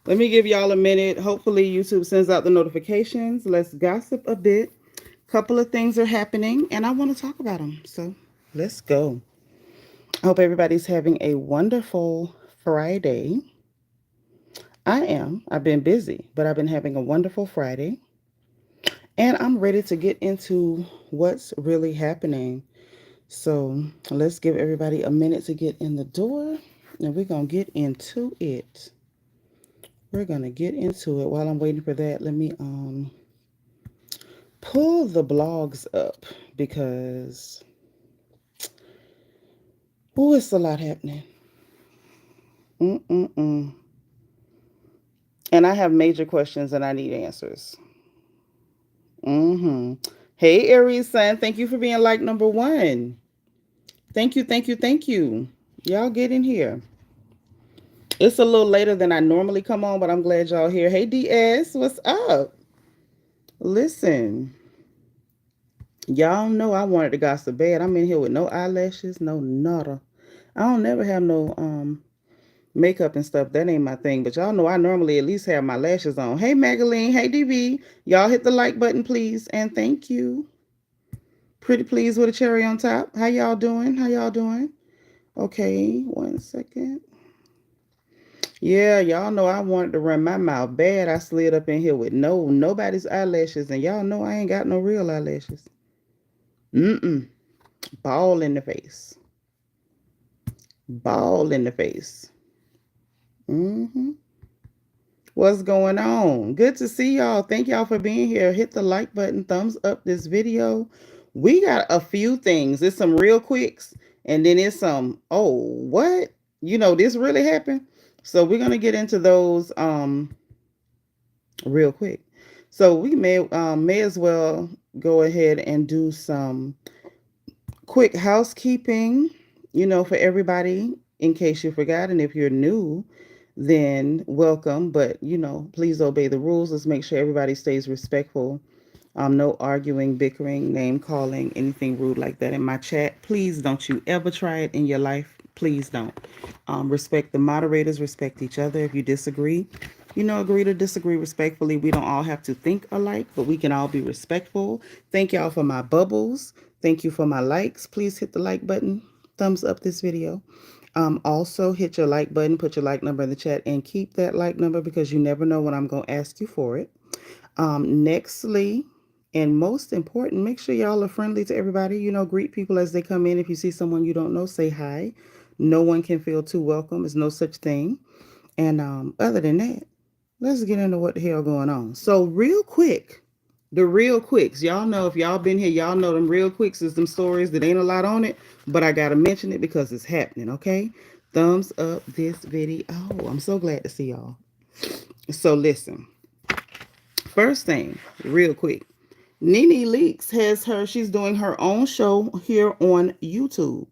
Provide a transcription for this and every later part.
Let me give y'all a minute. Hopefully YouTube sends out the notifications. Let's gossip a bit. Couple of things are happening and I want to talk about them. So let's go. I hope everybody's having a wonderful Friday. I am. I've been busy, but I've been having a wonderful Friday. And I'm ready to get into what's really happening. So let's give everybody a minute to get in the door and we're going to get into it. We're going to get into it. While I'm waiting for that, let me pull the blogs up because oh, it's a lot happening. Mm-mm-mm. And I have major questions and I need answers. Mm-hmm. Hey, Aries Sun, thank you for being like number one. Thank you, thank you, thank you. Y'all get in here. It's a little later than I normally come on, but I'm glad y'all here. Hey, DS, what's up? Listen, y'all know I wanted to gossip bad. I'm in here with no eyelashes, no nada. I don't never have no makeup and stuff. That ain't my thing. But y'all know I normally at least have my lashes on. Hey, Magaline. Hey, DB. Y'all hit the like button, please. And thank you. Pretty please with a cherry on top. How y'all doing? How y'all doing? Okay, 1 second. Yeah, y'all know I wanted to run my mouth bad. I slid up in here with nobody's eyelashes, and y'all know I ain't got no real eyelashes. Mm-mm. Ball in the face. Ball in the face. Mm-hmm. What's going on? Good to see y'all. Thank y'all for being here. Hit the like button, thumbs up this video. We got a few things. It's some real quicks, and then it's some, oh, what? This really happened. So we're gonna get into those real quick. So we may as well go ahead and do some quick housekeeping, for everybody in case you forgot. And if you're new, then welcome. But, please obey the rules. Let's make sure everybody stays respectful. No arguing, bickering, name calling, anything rude like that in my chat. Please don't you ever try it in your life. Please don't. Respect the moderators, respect each other. If you disagree, agree to disagree respectfully. We don't all have to think alike, but we can all be respectful. Thank y'all for my bubbles. Thank you for my likes. Please hit the like button. Thumbs up this video. Also, hit your like button, put your like number in the chat, and keep that like number because you never know when I'm going to ask you for it. Nextly, and most important, make sure y'all are friendly to everybody. Greet people as they come in. If you see someone you don't know, say hi. No one can feel too welcome. There's no such thing. And other than that, let's get into what the hell going on. So real quick, the real quicks. Y'all know if y'all been here, y'all know them real quicks is them stories that ain't a lot on it, but I gotta mention it because it's happening, okay? Thumbs up this video. Oh, I'm so glad to see y'all. So listen. First thing, real quick. NeNe Leakes she's doing her own show here on YouTube.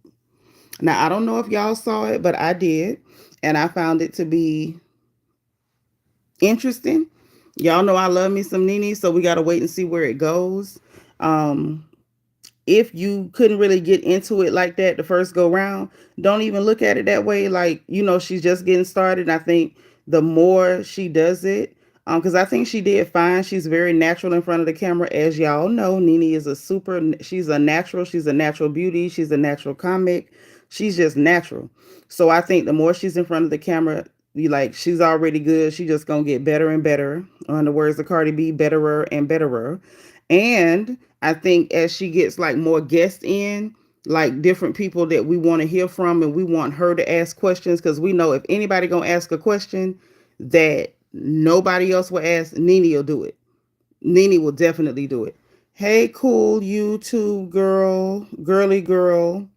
Now, I don't know if y'all saw it, but I did. And I found it to be interesting. Y'all know I love me some NeNe, so we got to wait and see where it goes. Um, if you couldn't really get into it like that the first go round, don't even look at it that way. Like, she's just getting started. I think the more she does it, because I think she did fine. She's very natural in front of the camera. As y'all know, NeNe is she's a natural beauty. She's a natural comic. She's just natural. So I think the more she's in front of the camera, she's already good. She just gonna get better and better. On the words of Cardi B, betterer and betterer. And I think as she gets like more guests in, like different people that we want to hear from and we want her to ask questions, because we know if anybody gonna ask a question that nobody else will ask, NeNe will do it. NeNe will definitely do it. Hey, cool YouTube girl, girly girl,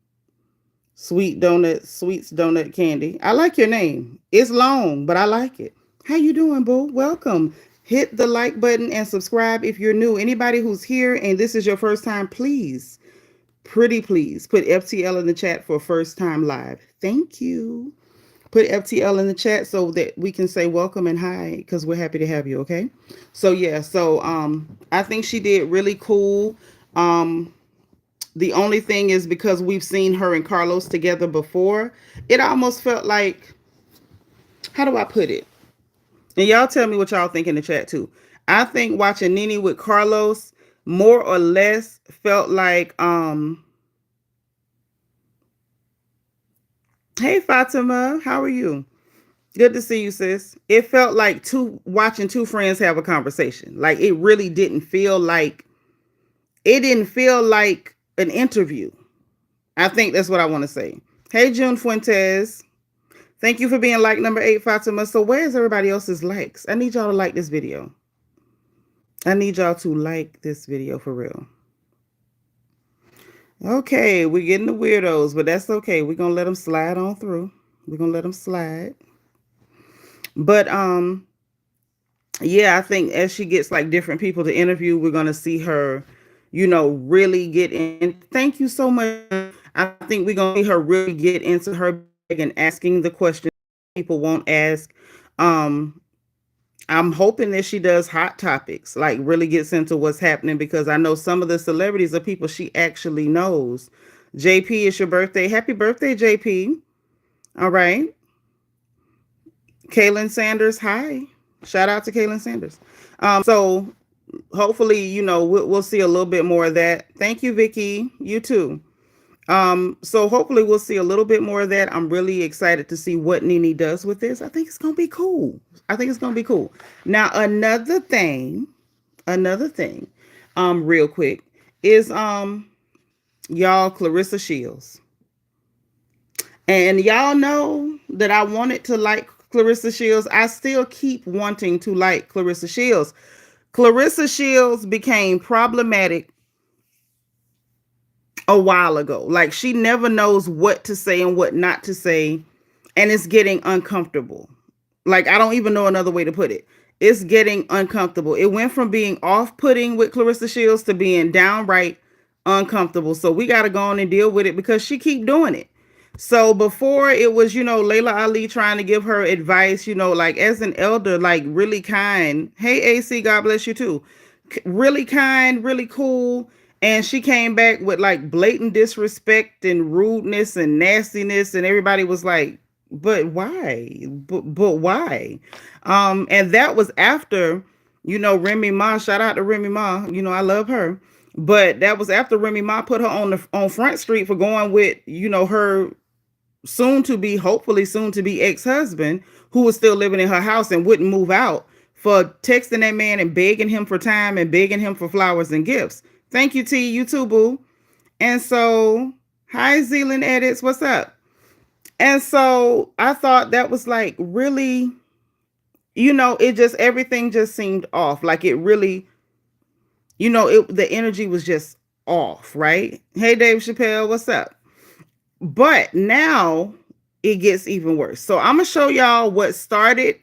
sweets donut candy. I like your name. It's long, but I like it. How you doing, boo? Welcome. Hit the like button and subscribe if you're new. Anybody who's here and this is your first time, please, pretty please, put FTL in the chat for first time live. Thank you. Put FTL in the chat so that we can say welcome and hi, because we're happy to have you, okay? So yeah, I think she did really cool. The only thing is because we've seen her and Carlos together before, it almost felt like, how do I put it? And y'all tell me what y'all think in the chat too. I think watching NeNe with Carlos more or less felt like hey Fatima, how are you? Good to see you, sis. It felt like watching two friends have a conversation. Like it really didn't feel like an interview. I think that's what I want to say. Hey June Fuentes. Thank you for being like number 8, Fatima. So where's everybody else's likes? I need y'all to like this video. I need y'all to like this video for real. Okay, we're getting the weirdos, but that's okay. We're gonna let them slide on through. We're gonna let them slide. But yeah, I think as she gets like different people to interview, we're gonna see her, really get in. Thank you so much. I think we're gonna see her really get into her bag and asking the questions people won't ask. Um, I'm hoping that she does hot topics, like really gets into what's happening because I know some of the celebrities are people she actually knows. JP, it's your birthday. Happy birthday, JP. All right. Kaylin Sanders, hi. Shout out to Kaylin Sanders. So hopefully, we'll see a little bit more of that. Thank you, Vicky. You too. So hopefully we'll see a little bit more of that. I'm really excited to see what NeNe does with this. I think it's gonna be cool. Now another thing, real quick, is y'all Clarissa Shields. And y'all know that I wanted to like Clarissa Shields. I still keep wanting to like Clarissa Shields. Clarissa Shields became problematic a while ago. Like she never knows what to say and what not to say, and it's getting uncomfortable. Like I don't even know another way to put it. It's getting uncomfortable. It went from being off-putting with Clarissa Shields to being downright uncomfortable. So we got to go on and deal with it because she keep doing it. So before it was, Layla Ali trying to give her advice, like as an elder, like really kind. Hey, AC, God bless you too. Really kind, really cool. And she came back with like blatant disrespect and rudeness and nastiness. And everybody was like, but why? But why? And that was after, Remy Ma, shout out to Remy Ma, I love her. But that was after Remy Ma put her on Front Street for going with, her hopefully soon to be ex-husband who was still living in her house and wouldn't move out for texting that man and begging him for time and begging him for flowers and gifts. Thank you, T. You too, boo. And so, hi, Zealand Edits. What's up? And so I thought that was like really, everything just seemed off. Like it really, the energy was just off, right? Hey, Dave Chappelle, what's up? But now it gets even worse. So I'm going to show y'all what started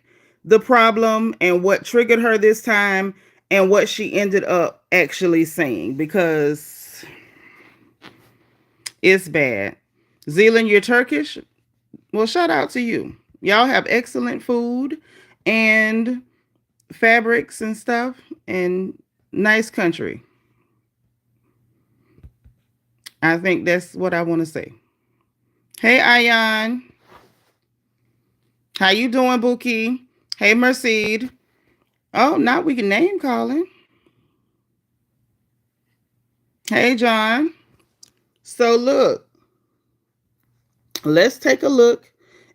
the problem and what triggered her this time and what she ended up actually saying because it's bad. Zealand, you're Turkish? Well, shout out to you. Y'all have excellent food and fabrics and stuff and nice country. I think that's what I want to say. Hey, Ayan. How you doing, Buki? Hey, Mercedes. Oh, now we can name calling. Hey, John. So look, let's take a look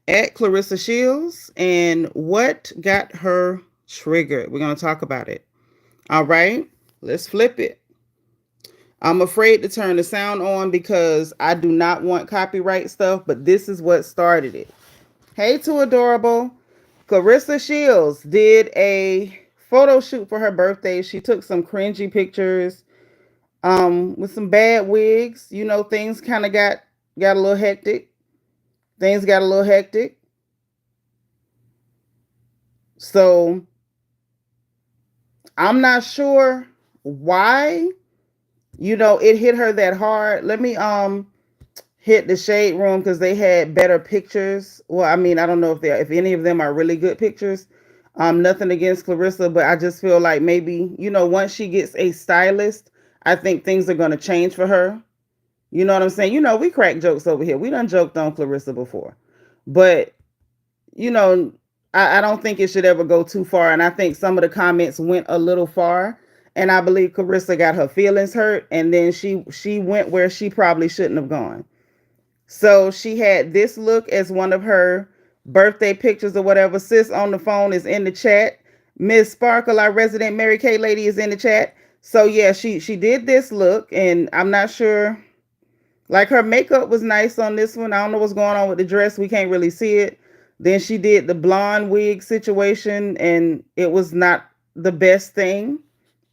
at Clarissa Shields and what got her triggered. We're going to talk about it. All right, let's flip it. I'm afraid to turn the sound on because I do not want copyright stuff, but this is what started it. Hey, Too Adorable. Clarissa Shields did a photo shoot for her birthday. She took some cringy pictures with some bad wigs. Things kind of got a little hectic. So I'm not sure why, it hit her that hard. Let me hit the shade room because they had better pictures. Well, I mean, I don't know if any of them are really good pictures. Nothing against Clarissa, but I just feel like maybe, once she gets a stylist, I think things are going to change for her. You know what I'm saying? We crack jokes over here. We done joked on Clarissa before. But, I don't think it should ever go too far. And I think some of the comments went a little far. And I believe Clarissa got her feelings hurt, and then she went where she probably shouldn't have gone. So she had this look as one of her birthday pictures or whatever. Sis on the phone is in the chat. Miss Sparkle, our resident Mary Kay lady, is in the chat. So yeah, she did this look, and I'm not sure. Like, her makeup was nice on this one. I don't know what's going on with the dress. We can't really see it. Then she did the blonde wig situation, and it was not the best thing.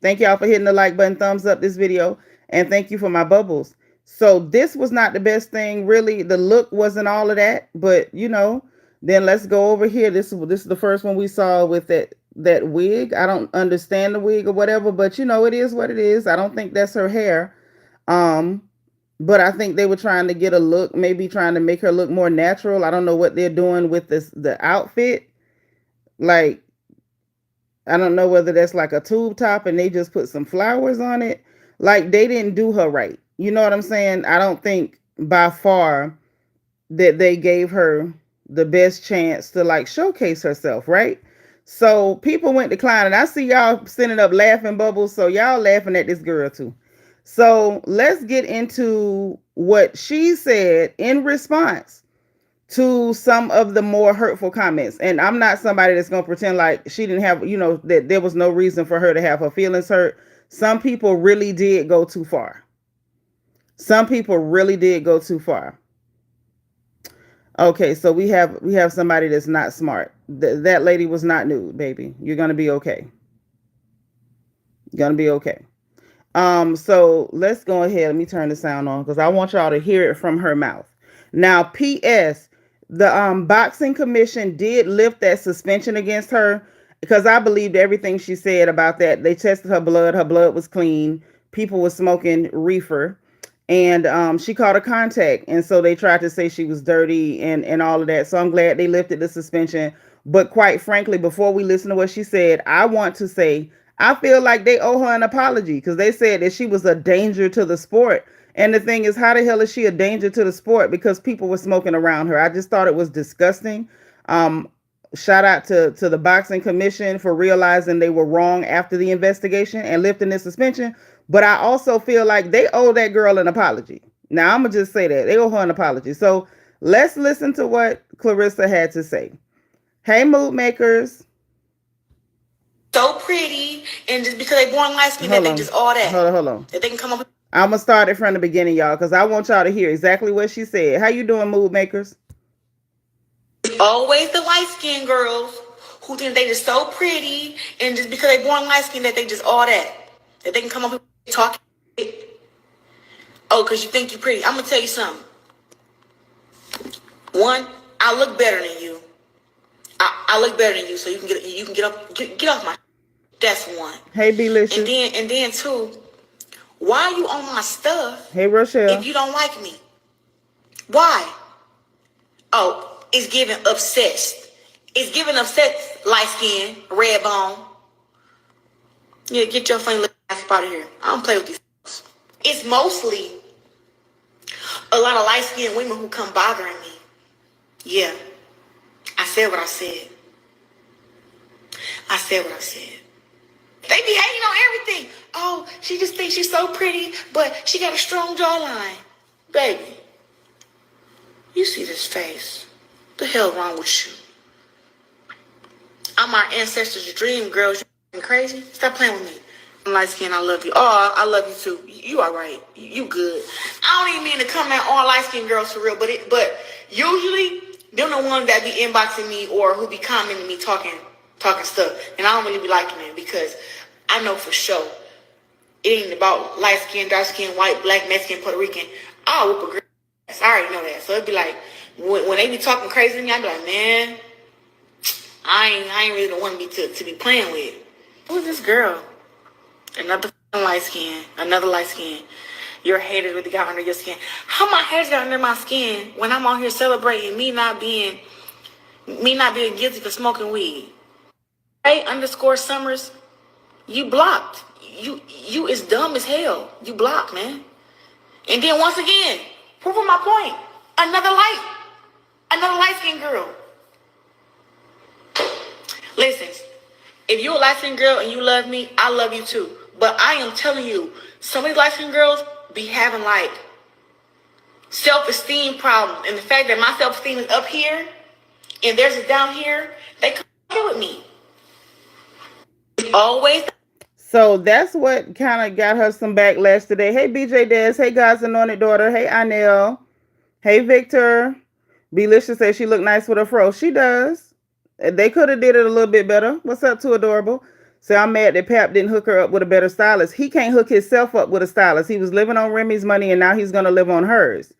Thank y'all for hitting the like button, thumbs up this video, and thank you for my bubbles. So this was not the best thing, really. The look wasn't all of that, but you know. Then let's go over here. This is the first one we saw with that wig. I don't understand the wig or whatever, but you know, it is what it is. I don't think that's her hair. Um, but I think they were trying to get a look, maybe trying to make her look more natural. I don't know what they're doing with the outfit. Like, I don't know whether that's like a tube top and they just put some flowers on it. Like, they didn't do her right. You know what I'm saying? I don't think by far that they gave her the best chance to like showcase herself, right? So people went declining. I see y'all sending up laughing bubbles, so y'all laughing at this girl too. So let's get into what she said in response to some of the more hurtful comments. And I'm not somebody that's going to pretend like she didn't have, you know, that there was no reason for her to have her feelings hurt. Some people really did go too far. Some people really did go too far. Okay, so we have somebody that's not smart. That lady was not nude, baby. You're going to be okay. You're going to be okay. So let's go ahead. Let me turn the sound on because I want y'all to hear it from her mouth. Now, P.S. The boxing commission did lift that suspension against her because I believed everything she said about that. They tested her blood. Her blood was clean. People were smoking reefer. And she caught a contact. And so they tried to say she was dirty and all of that. So I'm glad they lifted the suspension. But quite frankly, before we listen to what she said, I want to say I feel like they owe her an apology because they said that she was a danger to the sport. And the thing is, how the hell is she a danger to the sport? Because people were smoking around her. I just thought it was disgusting. Shout out to the boxing commission for realizing they were wrong after the investigation and lifting the suspension. But I also feel like they owe that girl an apology. Now, I'm going to just say that. They owe her an apology. So let's listen to what Clarissa had to say. Hey, mood makers. So pretty, and just because they born light skin, that they just all that. Hold on. That they can come up. I'm going to start it from the beginning, y'all, because I want y'all to hear exactly what she said. How you doing, mood makers? It's always the light skinned girls who think they just so pretty, and just because they born light skin, that they just all that. That they can come up and talk. Oh, because you think you're pretty. I'm going to tell you something. One, I look better than you. I look better than you, so you can get off my. That's one. Hey, Belicious. And then two, why are you on my stuff? Hey, Rochelle. If you don't like me, why? Oh, it's giving obsessed. It's giving obsessed, light skin, red bone. Yeah, get your funny little ass out of here. I don't play with these things. It's mostly a lot of light skinned women who come bothering me. Yeah, I said what I said. I said what I said. They be hating on everything. Oh, she just thinks she's so pretty, but she got a strong jawline. Baby, you see this face. What the hell wrong with you? I'm our ancestors' dream, girls. You crazy? Stop playing with me. I'm light skin, I love you. Oh, I love you too. You all right. You good. I don't even mean to come at all light skin girls for real, but usually they're the ones that be inboxing me or who be commenting me talking stuff. And I don't really be liking it because I know for sure it ain't about light skin, dark skin, white, black, Mexican, Puerto Rican. I'll whoop a girl ass. I already know that. So it'd be like when they be talking crazy to me, I'd be like, man, I ain't really the one to be playing with. Who's this girl? Another light skin. Another light skin. Your haters really got under your skin. How my haters got under my skin when I'm on here celebrating me not being guilty for smoking weed? Hey, _Summers, you blocked. You is dumb as hell. You blocked, man. And then once again, proving my point. Another light skinned girl. Listen, if you're a light-skinned girl and you love me, I love you too. But I am telling you, some of these light-skinned girls be having like self-esteem problems. And the fact that my self-esteem is up here and theirs is down here, they come here with me. Always. So that's what kind of got her some backlash today. Hey, BJ Des. Hey, God's anointed daughter. Hey, Anel. Hey, Victor. Belisha says she looked nice with her fro. She does. They could have did it a little bit better. What's up, Too Adorable? So I'm mad that Pap didn't hook her up with a better stylist. He can't hook himself up with a stylist. He was living on Remy's money, and now he's going to live on hers.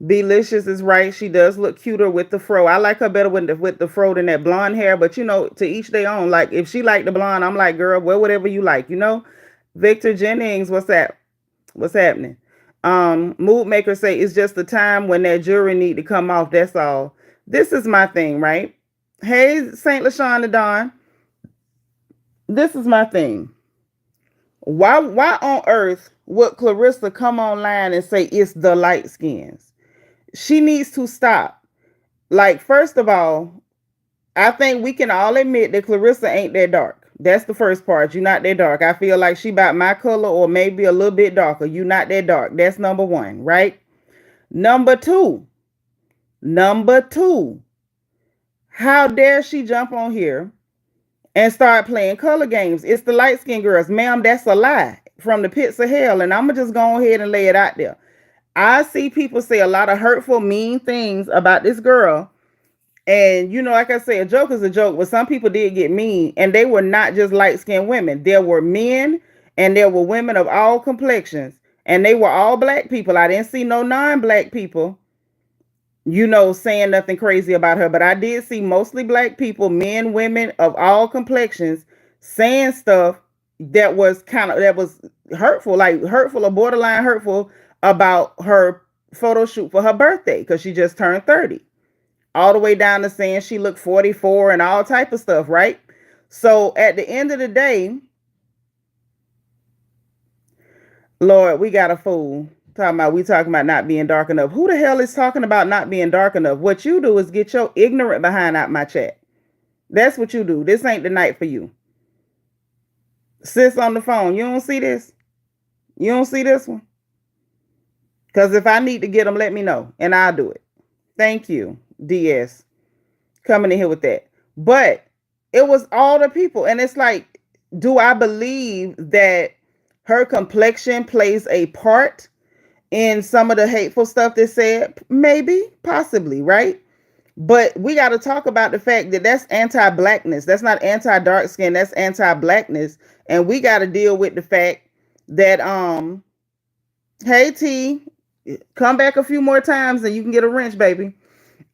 Belicious is right. She does look cuter with the fro. I like her better with the fro than that blonde hair. But, you know, to each their own. Like, if she liked the blonde, I'm like, girl, wear whatever you like, you know? Victor Jennings, what's that? What's happening? Mood Maker say it's just the time when that jury need to come off. That's all. This is my thing, right? Hey, Saint LaShawn the Don. This is my thing. Why on earth would Clarissa come online and say it's the light skins? She needs to stop. Like, first of all, I think we can all admit that Clarissa ain't that dark. That's the first part. You're not that dark. I feel like she about my color or maybe a little bit darker. You're not that dark. That's number one, right? Number two, how dare she jump on here and start playing color games? It's the light skinned girls. Ma'am, that's a lie from the pits of hell. And I'm going to just go ahead and lay it out there. I see people say a lot of hurtful, mean things about this girl. And, you know, like I say, a joke is a joke, but some people did get mean, and they were not just light-skinned women. There were men, and there were women of all complexions, and they were all black people. I didn't see no non-black people, you know, saying nothing crazy about her, but I did see mostly black people, men, women of all complexions, saying stuff that was hurtful, like hurtful or borderline hurtful about her photo shoot for her birthday, because she just turned 30. All the way down to saying she looked 44 and all type of stuff, right? So at the end of the day, Lord, we got a fool we talking about not being dark enough. Who the hell is talking about not being dark enough? What you do is get your ignorant behind out my chat. That's what you do. This ain't the night for you. Sis on the phone, you don't see this? You don't see this one? Because if I need to get them, let me know, and I'll do it. Thank you, DS, coming in here with that. But it was all the people. And it's like, do I believe that her complexion plays a part in some of the hateful stuff they said? Maybe, possibly, right? But we got to talk about the fact that that's anti-blackness. That's not anti-dark skin. That's anti-blackness. And we got to deal with the fact that, hey, T, come back a few more times and you can get a wrench, baby.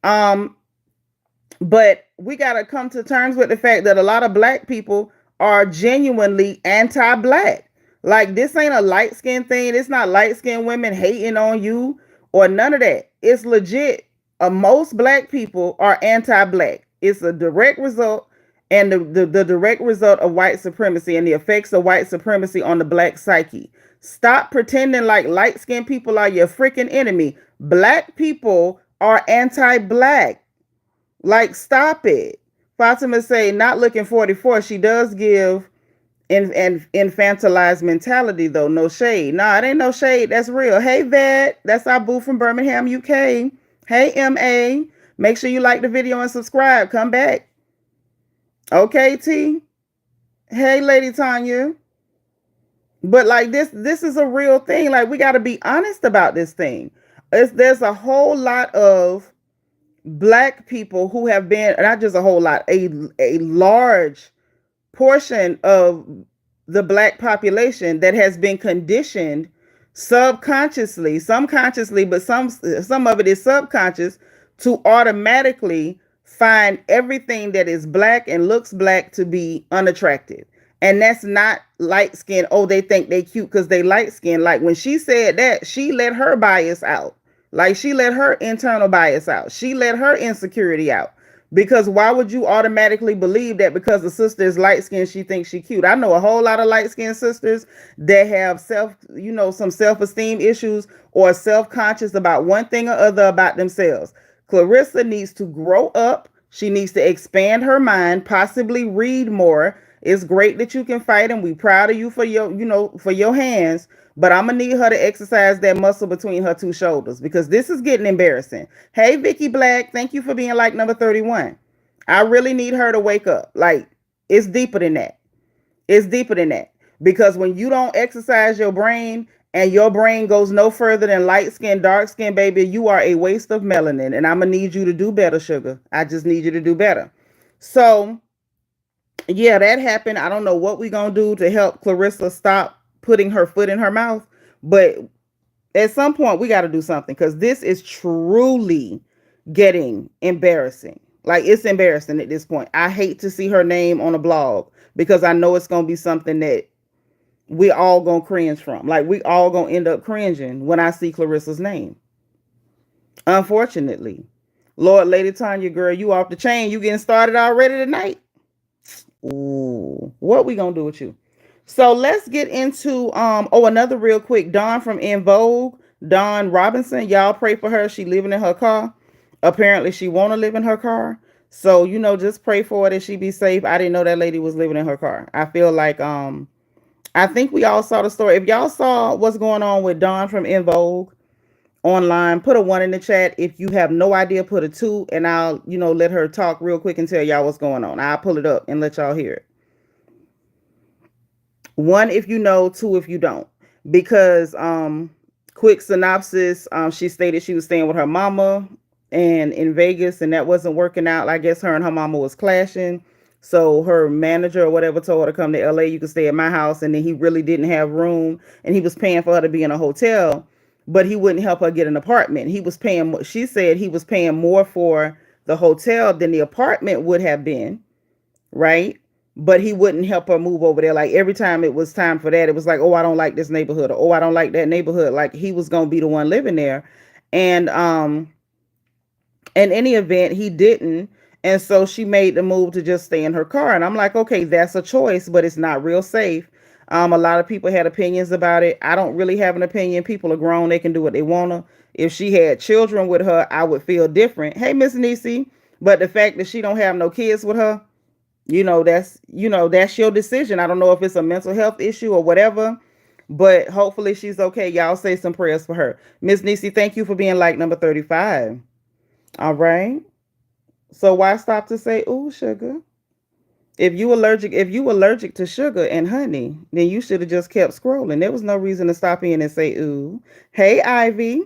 But we got to come to terms with the fact that a lot of black people are genuinely anti-black. Like, this ain't a light skin thing. It's not light skinned women hating on you or none of that. It's legit. Most black people are anti-black. It's a direct result, and the direct result of white supremacy and the effects of white supremacy on the black psyche. Stop pretending like light skinned people are your freaking enemy. Black people are anti-black. Like, stop it. Fatima say, not looking 44. She does give an infantilized mentality, though. No shade. Nah, it ain't no shade. That's real. Hey, Vet. That's our boo from Birmingham, UK. Hey, MA. Make sure you like the video and subscribe. Come back. Okay, T. Hey, Lady Tanya. But, like, this is a real thing. Like, we got to be honest about this thing. There's a whole lot of black people who have been, not just a whole lot, a large portion of the black population that has been conditioned subconsciously, some consciously, but some of it is subconscious, to automatically find everything that is black and looks black to be unattractive. And that's not light skin. Oh, they think they cute because they light skin. Like, when she said that, she let her bias out. Like, she let her internal bias out. She let her insecurity out. Because why would you automatically believe that because the sister is light skinned, she thinks she cute? I know a whole lot of light skinned sisters that have some self-esteem issues or self-conscious about one thing or other about themselves. Clarissa needs to grow up. She needs to expand her mind, possibly read more. It's great that you can fight, and we proud of you for your, for your hands. But I'm gonna need her to exercise that muscle between her two shoulders because this is getting embarrassing. Hey, Vicky Black, thank you for being like number 31. I really need her to wake up. Like, it's deeper than that. It's deeper than that. Because when you don't exercise your brain and your brain goes no further than light skin, dark skin, baby, you are a waste of melanin. And I'm going to need you to do better, sugar. I just need you to do better. So, yeah, that happened. I don't know what we're going to do to help Clarissa stop putting her foot in her mouth. But at some point, we got to do something because this is truly getting embarrassing. Like, it's embarrassing at this point. I hate to see her name on a blog because I know it's going to be something that we all going to cringe from. Like, we all going to end up cringing when I see Clarissa's name. Unfortunately. Lord, Lady Tanya, girl, you off the chain. You getting started already tonight? Ooh, what we going to do with you? So let's get into another real quick. Dawn from En Vogue, Dawn Robinson. Y'all pray for her. She living in her car. Apparently she want to live in her car. So, just pray for her that she be safe. I didn't know that lady was living in her car. I feel like I think we all saw the story. If y'all saw what's going on with Dawn from En Vogue online, put a 1 in the chat. If you have no idea, put a 2, and I'll, let her talk real quick and tell y'all what's going on. I'll pull it up and let y'all hear it. 1 if you know, 2 if you don't. Because quick synopsis, she stated she was staying with her mama and in Vegas, and that wasn't working out. I guess her and her mama was clashing. So her manager or whatever told her to come to LA. You can stay at my house. And then he really didn't have room, and he was paying for her to be in a hotel, but he wouldn't help her get an apartment. He was paying, she said he was paying more for the hotel than the apartment would have been, right? But he wouldn't help her move over there. Like, every time it was time for that, it was like, oh, I don't like this neighborhood, or oh, I don't like that neighborhood. Like, he was gonna be the one living there. And in any event, he didn't. And so she made the move to just stay in her car. And I'm like, okay, that's a choice, but it's not real safe. A lot of people had opinions about it. I don't really have an opinion. People are grown. They can do what they want to. If she had children with her, I would feel different. Hey, Miss Niecy. But the fact that she don't have no kids with her, that's your decision. I don't know if it's a mental health issue or whatever, but hopefully she's okay. Y'all say some prayers for her. Miss Niecy, thank you for being like number 35. All right. So why stop to say, ooh, sugar? If you allergic to sugar and honey, then you should have just kept scrolling. There was no reason to stop in and say, ooh. Hey, Ivy.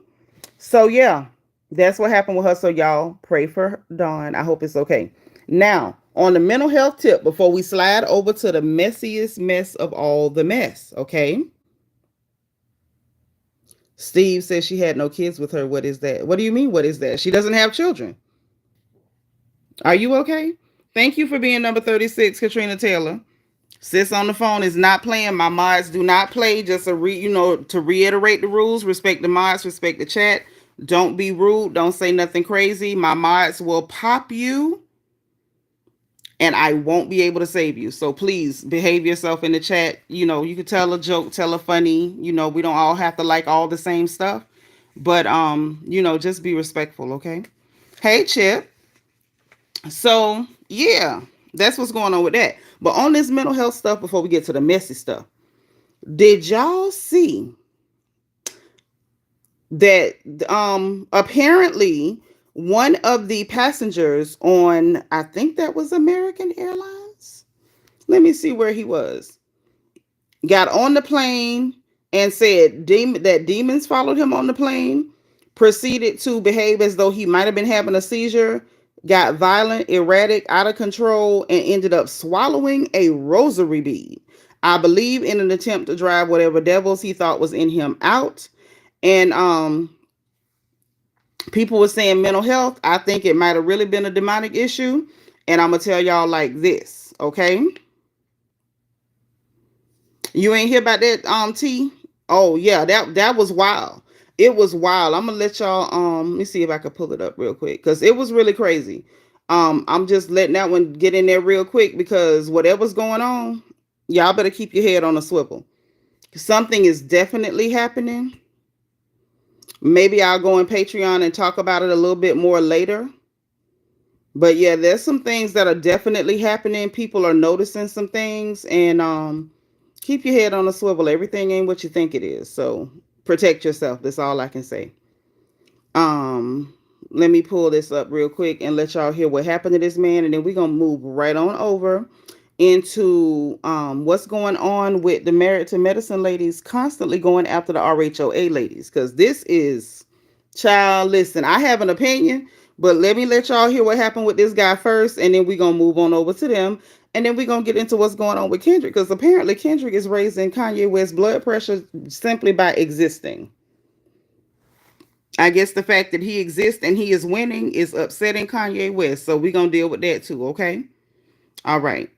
So yeah, that's what happened with her. So y'all pray for Dawn. I hope it's okay. Now, on the mental health tip, before we slide over to the messiest mess of all the mess, okay? Steve says she had no kids with her. What is that? What do you mean, what is that? She doesn't have children. Are you okay? Thank you for being number 36, Katrina Taylor. Sis on the phone is not playing. My mods do not play. Just to reiterate the rules, respect the mods, respect the chat. Don't be rude. Don't say nothing crazy. My mods will pop you, and I won't be able to save you. So please behave yourself in the chat. You can tell a joke, tell a funny. We don't all have to like all the same stuff, but just be respectful, okay? Hey, Chip. So yeah, that's what's going on with that. But on this mental health stuff, before we get to the messy stuff, did y'all see that apparently one of the passengers on, I think that was American Airlines. Let me see where he was. Got on the plane and said that demons followed him on the plane, proceeded to behave as though he might have been having a seizure, got violent, erratic, out of control, and ended up swallowing a rosary bead. I believe in an attempt to drive whatever devils he thought was in him out. And people were saying mental health. I think it might have really been a demonic issue. And I'm going to tell y'all like this, okay? You ain't hear about that, T? Oh, yeah, that was wild. It was wild. I'm gonna let y'all let me see if I can pull it up real quick, because it was really crazy. I'm just letting that one get in there real quick, because whatever's going on, y'all better keep your head on a swivel. Something is definitely happening. Maybe I'll go on Patreon and talk about it a little bit more later. But yeah, there's some things that are definitely happening. People are noticing some things, and keep your head on a swivel. Everything ain't what you think it is. So protect yourself. That's all I can say. Um, Let me pull this up real quick and let y'all hear what happened to this man, and then we're gonna move right on over into what's going on with the Married to Medicine ladies constantly going after the RHOA ladies. Because this is, child, listen, I have an opinion, but let me let y'all hear what happened with this guy first, and then we're gonna move on over to them. And then we're gonna get into what's going on with Kendrick, because apparently Kendrick is raising Kanye West's blood pressure simply by existing. I guess the fact that he exists and he is winning is upsetting Kanye West. So we're going to deal with that too, okay? All right.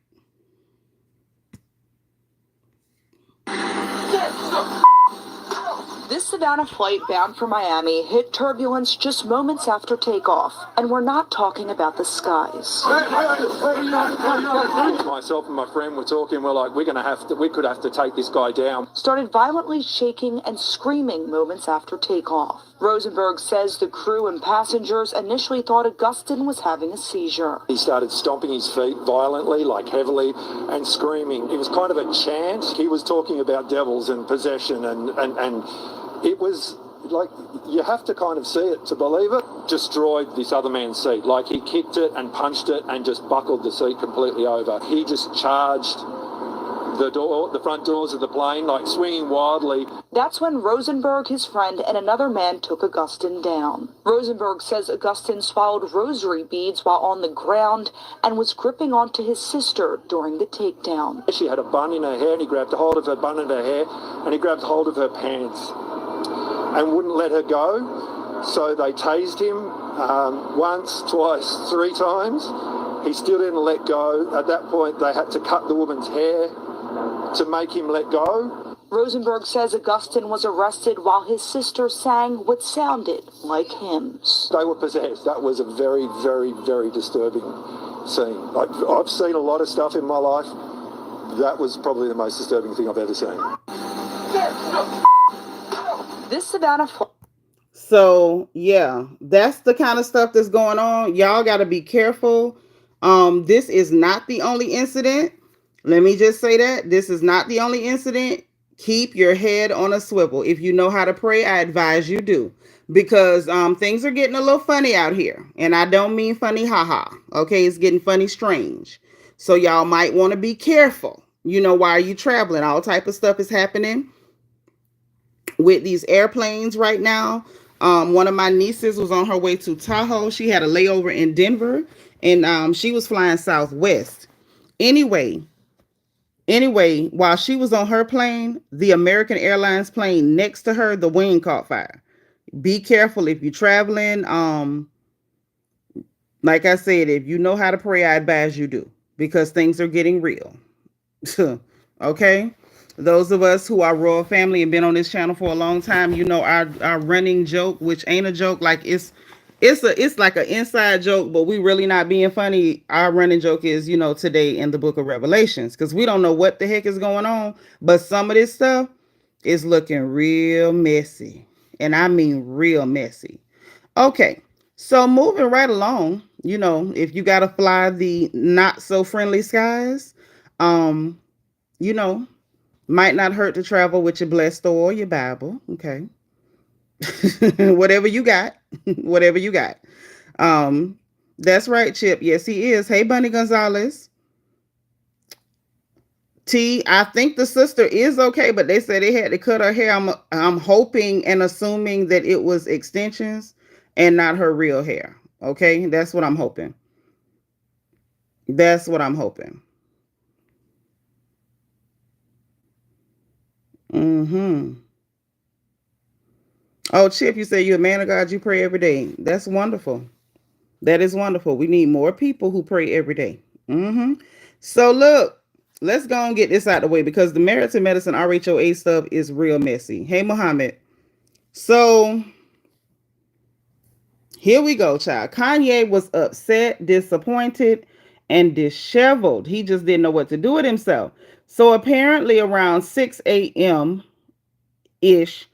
This Savannah flight bound for Miami hit turbulence just moments after takeoff, and we're not talking about the skies. Myself and my friend were talking. We're like, we could have to take this guy down. Started violently shaking and screaming moments after takeoff. Rosenberg says the crew and passengers initially thought Augustin was having a seizure. He started stomping his feet violently, like heavily, and screaming. It was kind of a chant. He was talking about devils and possession, and it was like, you have to kind of see it to believe it. Destroyed this other man's seat. Like, he kicked it and punched it and just buckled the seat completely over. He just charged the front doors of the plane, like swinging wildly. That's when Rosenberg, his friend, and another man took Augustin down. Rosenberg says Augustin swallowed rosary beads while on the ground and was gripping onto his sister during the takedown. She had a bun in her hair, and he grabbed hold of her bun in her hair, and he grabbed hold of her pants and wouldn't let her go. So they tased him once, twice, 3 times. He still didn't let go. At that point, they had to cut the woman's hair to make him let go. Rosenberg says Augustin was arrested while his sister sang what sounded like hymns. They were possessed. That was a very, very, very disturbing scene. Like, I've seen a lot of stuff in my life. That was probably the most disturbing thing I've ever seen. This Savannah... So, yeah, that's the kind of stuff that's going on. Y'all got to be careful. This is not the only incident. Let me just say that. This is not the only incident. Keep your head on a swivel. If you know how to pray, I advise you do. Because things are getting a little funny out here. And I don't mean funny haha. Okay, it's getting funny strange. So y'all might want to be careful. You know, while you traveling, all type of stuff is happening with these airplanes right now. One of my nieces was on her way to Tahoe. She had a layover in Denver, and she was flying Southwest. Anyway, while she was on her plane, the American Airlines plane next to her, the wing caught fire. Be careful if you're traveling. Like I said, if you know how to pray, I advise you do, because things are getting real. Okay? Those of us who are royal family and been on this channel for a long time, you know our running joke, which ain't a joke, like it's like an inside joke, but we really not being funny. Our running joke is, you know, today in the book of Revelations, because we don't know what the heck is going on, but some of this stuff is looking real messy, and I mean real messy. Okay, so moving right along, you know, if you gotta fly the not so friendly skies, you know, might not hurt to travel with your blessed oil or your Bible. Okay. Whatever you got. Whatever you got. That's right, Chip. Yes, he is. Hey, Bunny Gonzalez. T, I think the sister is okay, but they said they had to cut her hair. I'm hoping and assuming that it was extensions and not her real hair. Okay, that's what I'm hoping. That's what I'm hoping. Mm-hmm. Oh, Chip, you say you're a man of God, you pray every day. That's wonderful. That is wonderful. We need more people who pray every day. Mm-hmm. So look, let's go and get this out of the way, because the Married to Medicine RHOA stuff is real messy. Hey, Muhammad. So here we go, child. Kanye was upset, disappointed, and disheveled. He just didn't know what to do with himself. So apparently around 6 a.m. ish,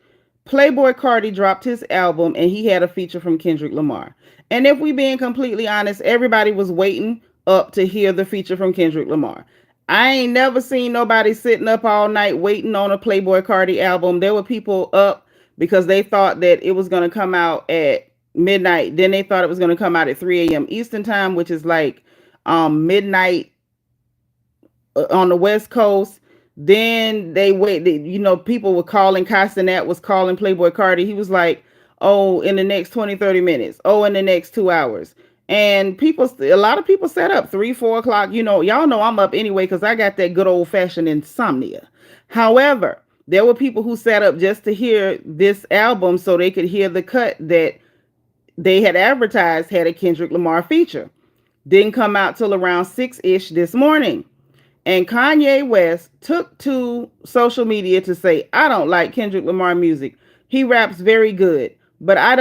Playboy Carti dropped his album, and he had a feature from Kendrick Lamar. And if we being completely honest, everybody was waiting up to hear the feature from Kendrick Lamar. I ain't never seen nobody sitting up all night waiting on a Playboi Carti album. There were people up because they thought that it was going to come out at midnight. Then they thought it was going to come out at 3 a.m. Eastern time, which is like midnight on the West Coast. Then they waited, people were calling. Castanet was calling Playboi Carti. He was like, oh, in the next 20, 30 minutes. Oh, in the next 2 hours. And a lot of people sat up 3, 4 o'clock. Y'all know I'm up anyway because I got that good old fashioned insomnia. However, there were people who sat up just to hear this album so they could hear the cut that they had advertised had a Kendrick Lamar feature. Didn't come out till around 6-ish this morning. And Kanye West took to social media to say, I don't like Kendrick Lamar music. He raps very good, but I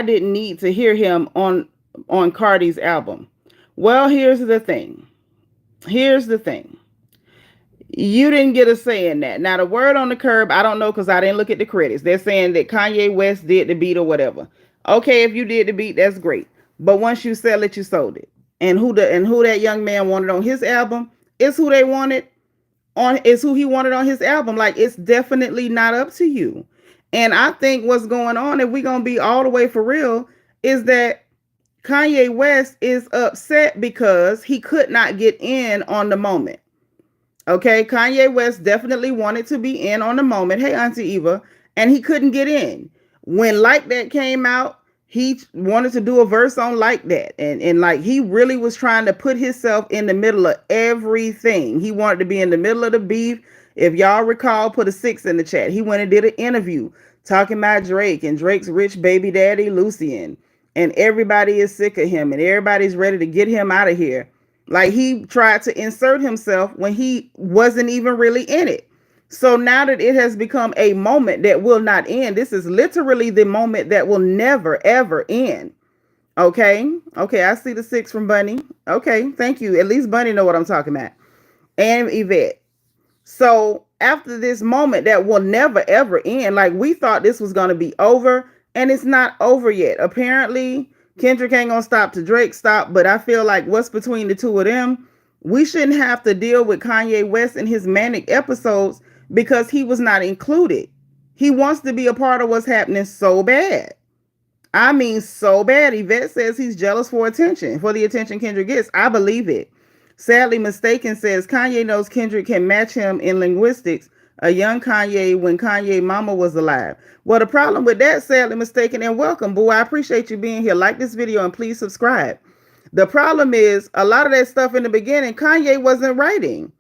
didn't need to hear him on Carti's album. Well, here's the thing. You didn't get a say in that. Now, the word on the curb, I don't know because I didn't look at the credits. They're saying that Kanye West did the beat or whatever. Okay, if you did the beat, that's great. But once you sell it, you sold it. And who that young man wanted on his album is who they wanted is who he wanted on his album. Like, it's definitely not up to you. And I think what's going on, if we're going to be all the way for real, is that Kanye West is upset because he could not get in on the moment. Okay, Kanye West definitely wanted to be in on the moment. Hey, Auntie Eva. And he couldn't get in. When Like That came out, he wanted to do a verse on Like That. And like, he really was trying to put himself in the middle of everything. He wanted to be in the middle of the beef. If y'all recall, put a 6 in the chat. He went and did an interview talking about Drake and Drake's rich baby daddy, Lucien. And everybody is sick of him and everybody's ready to get him out of here. Like, he tried to insert himself when he wasn't even really in it. So now that it has become a moment that will not end, this is literally the moment that will never, ever end. Okay. I see the 6 from Bunny. Okay, thank you. At least Bunny know what I'm talking about. And Yvette. So after this moment that will never, ever end, like, we thought this was going to be over, and it's not over yet. Apparently, Kendrick ain't gonna stop till Drake stop, but I feel like what's between the two of them, we shouldn't have to deal with Kanye West and his manic episodes because he was not included. He wants to be a part of what's happening so bad. I mean, so bad. Yvette says he's jealous for the attention Kendrick gets. I believe it. Sadly Mistaken says Kanye knows Kendrick can match him in linguistics, a young Kanye when Kanye mama was alive. Well, the problem with that, Sadly Mistaken, and welcome, boo. I appreciate you being here. Like this video and please subscribe. The problem is a lot of that stuff in the beginning, Kanye wasn't writing.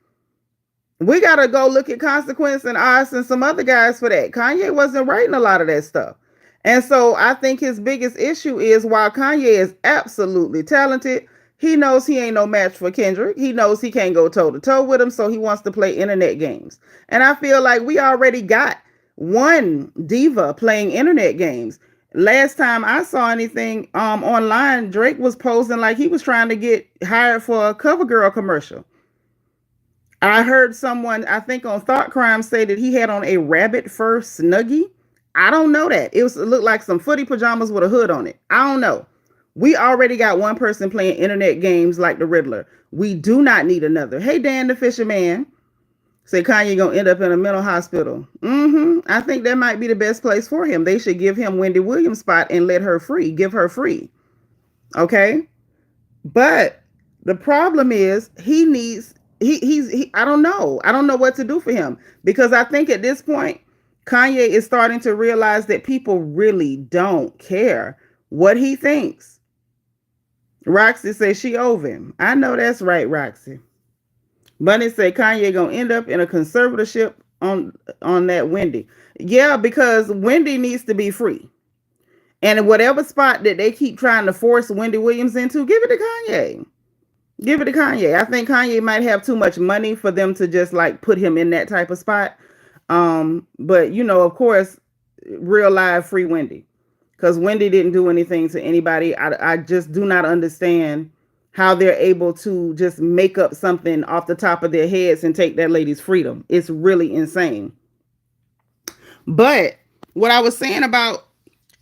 We got to go look at Consequence and Oz and some other guys for that. Kanye wasn't writing a lot of that stuff. And so I think his biggest issue is while Kanye is absolutely talented, he knows he ain't no match for Kendrick. He knows he can't go toe to toe with him. So he wants to play internet games. And I feel like we already got one diva playing internet games. Last time I saw anything online, Drake was posing like he was trying to get hired for a CoverGirl commercial. I heard someone, I think on Thought Crime, say that he had on a rabbit fur snuggie. I don't know that. It looked like some footy pajamas with a hood on it. I don't know. We already got one person playing internet games like the Riddler. We do not need another. Hey, Dan the Fisherman. Say Kanye gonna end up in a mental hospital. I think that might be the best place for him. They should give him Wendy Williams' spot and let her free. Give her free. Okay? But the problem is he's I don't know. I don't know what to do for him. Because I think at this point, Kanye is starting to realize that people really don't care what he thinks. Roxy says she over him. I know that's right, Roxy. Bunny said Kanye gonna end up in a conservatorship on that Wendy. Yeah, because Wendy needs to be free. And whatever spot that they keep trying to force Wendy Williams into, give it to Kanye. Give it to Kanye. I think Kanye might have too much money for them to just like put him in that type of spot. But of course, real live free Wendy. Because Wendy didn't do anything to anybody. I just do not understand how they're able to just make up something off the top of their heads and take that lady's freedom. It's really insane. But what I was saying about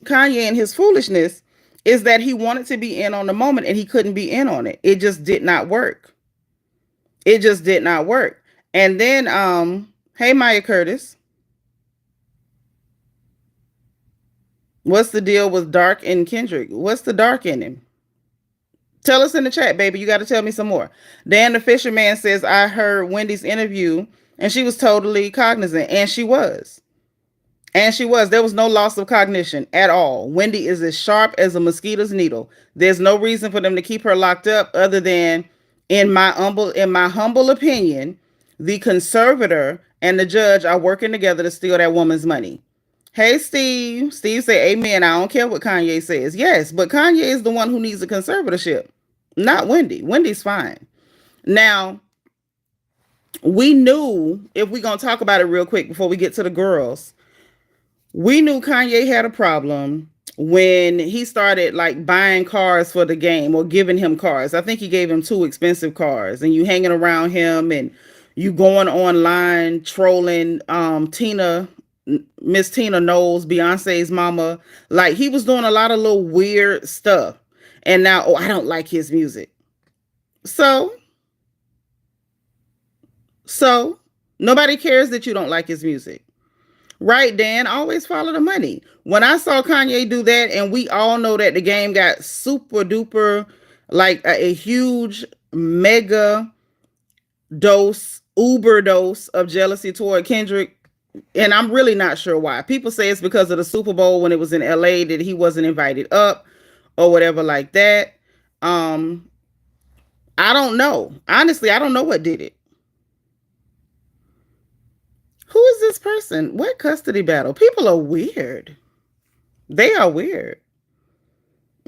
Kanye and his foolishness is that he wanted to be in on the moment and he couldn't be in on it. It just did not work. It just did not work. And then, hey, Maya Curtis, what's the deal with Dark and Kendrick? What's the dark in him? Tell us in the chat, baby. You got to tell me some more. Dan the Fisherman says, I heard Wendy's interview and she was totally cognizant. And she was. And she was. There was no loss of cognition at all. Wendy is as sharp as a mosquito's needle. There's no reason for them to keep her locked up other than, in my humble opinion, the conservator and the judge are working together to steal that woman's money. Hey, Steve. Steve say, amen. I don't care what Kanye says. Yes, but Kanye is the one who needs a conservatorship, not Wendy. Wendy's fine. Now, we knew, if we're going to talk about it real quick before we get to the girls, we knew Kanye had a problem when he started like buying cars for the game or giving him cars. I think he gave him 2 expensive cars, and you hanging around him and you going online trolling Miss Tina Knowles, Beyonce's mama. Like, he was doing a lot of little weird stuff. And now, oh, I don't like his music. So nobody cares that you don't like his music. Right, Dan? Always follow the money. When I saw Kanye do that, and we all know that the game got super duper, like a huge mega dose, uber dose of jealousy toward Kendrick. And I'm really not sure why. People say it's because of the Super Bowl when it was in LA that he wasn't invited up or whatever like that. I don't know. Honestly, I don't know what did it. Who is this person? What custody battle? People are weird. They are weird.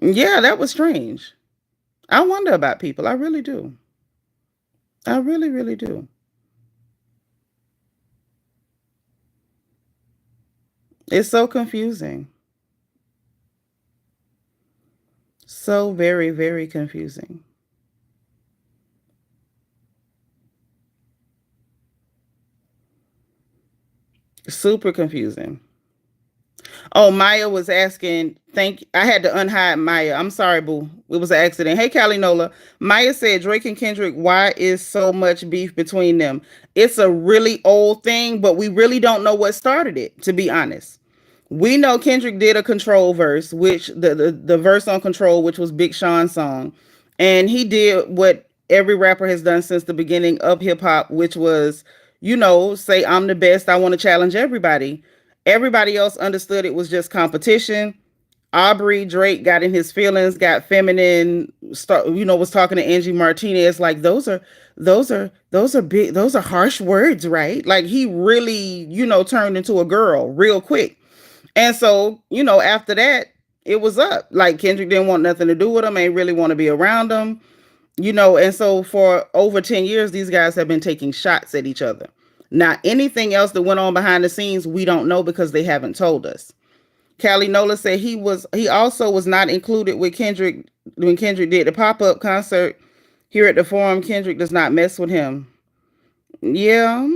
Yeah, that was strange. I wonder about people. I really do. I really, really do. It's so confusing. So very, very confusing. Super confusing. Oh, Maya was asking, I had to unhide Maya. I'm sorry, boo. It was an accident. Hey, Callie Nola. Maya said, Drake and Kendrick, why is so much beef between them? It's a really old thing, but we really don't know what started it, to be honest. We know Kendrick did a Control verse, which the verse on Control, which was Big Sean's song. And he did what every rapper has done since the beginning of hip hop, which was, say, I'm the best. I want to challenge everybody. Everybody else understood it was just competition. Aubrey Drake got in his feelings, got feminine, was talking to Angie Martinez. Like, those are big, those are harsh words, right? Like, he really, turned into a girl real quick. And so, after that, it was up. Like, Kendrick didn't want nothing to do with him, ain't really want to be around him, and so for over 10 years, these guys have been taking shots at each other. Now, anything else that went on behind the scenes, we don't know because they haven't told us. Callie Nola said he also was not included with Kendrick when Kendrick did the pop-up concert here at the Forum. Kendrick does not mess with him. Yeah.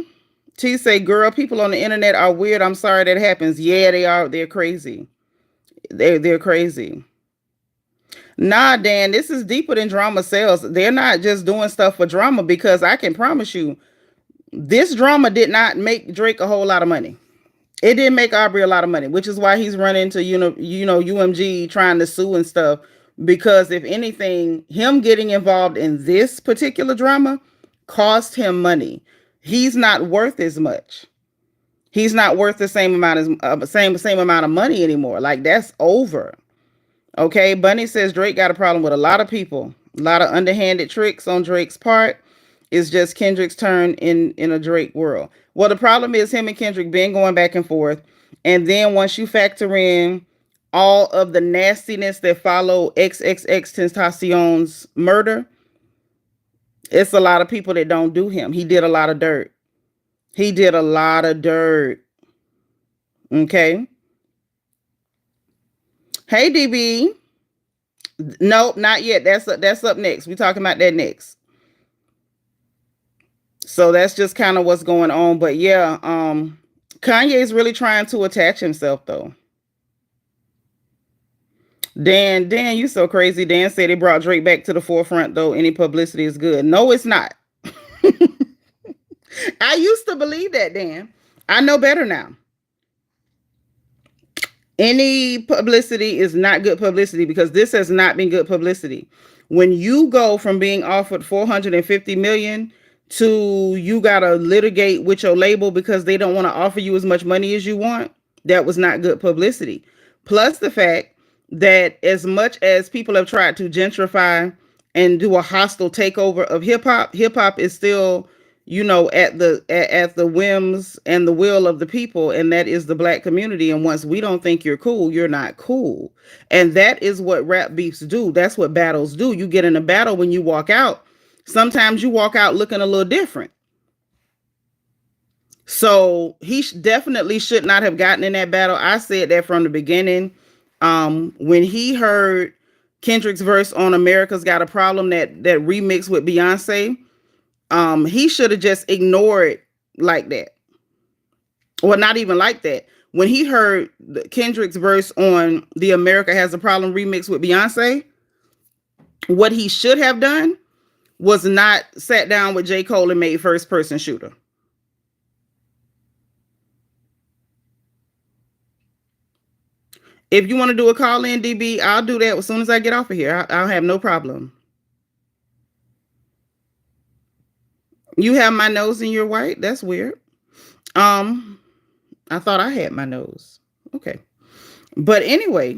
T say, girl, people on the internet are weird. I'm sorry that happens. Yeah, they are. They're crazy. They're crazy. Nah, Dan, this is deeper than drama sells. They're not just doing stuff for drama, because I can promise you, this drama did not make Drake a whole lot of money. It didn't make Aubrey a lot of money, which is why he's running to, UMG trying to sue and stuff. Because if anything, him getting involved in this particular drama cost him money. He's not worth as much. He's not worth the same amount as same amount of money anymore. Like, that's over. Okay, Bunny says Drake got a problem with a lot of people. A lot of underhanded tricks on Drake's part. It's just Kendrick's turn in a Drake world. Well, the problem is him and Kendrick been going back and forth. And then once you factor in all of the nastiness that followed XXXTentacion's murder, it's a lot of people that don't do him. He did a lot of dirt. He did a lot of dirt. Okay. Hey, DB. Nope, not yet. That's up next. We're talking about that next. So that's just kind of what's going on. But yeah, Kanye is really trying to attach himself, though. Dan, you so crazy. Dan said it brought Drake back to the forefront, though. Any publicity is good. No, it's not. I used to believe that, Dan. I know better now. Any publicity is not good publicity because this has not been good publicity. When you go from being offered 450 million to you got to litigate with your label because they don't want to offer you as much money as you want, that was not good publicity. Plus the fact that as much as people have tried to gentrify and do a hostile takeover of hip hop is still, you know, at the whims and the will of the people, and that is the black community. And once we don't think you're cool, you're not cool. And that is what rap beefs do. That's what battles do. You get in a battle, when you walk out, sometimes you walk out looking a little different. So he definitely should not have gotten in that battle. I said that from the beginning. When he heard Kendrick's verse on America's Got a Problem, that remix with Beyonce, he should have just ignored like that. Well, not even like that. When he heard Kendrick's verse on the America Has a Problem remix with Beyonce, what he should have done was not sat down with J. Cole and made First Person Shooter. If you want to do a call in, DB, I'll do that as soon as I get off of here. I'll have no problem. You have my nose and you're white? That's weird. I thought I had my nose. Okay. But anyway,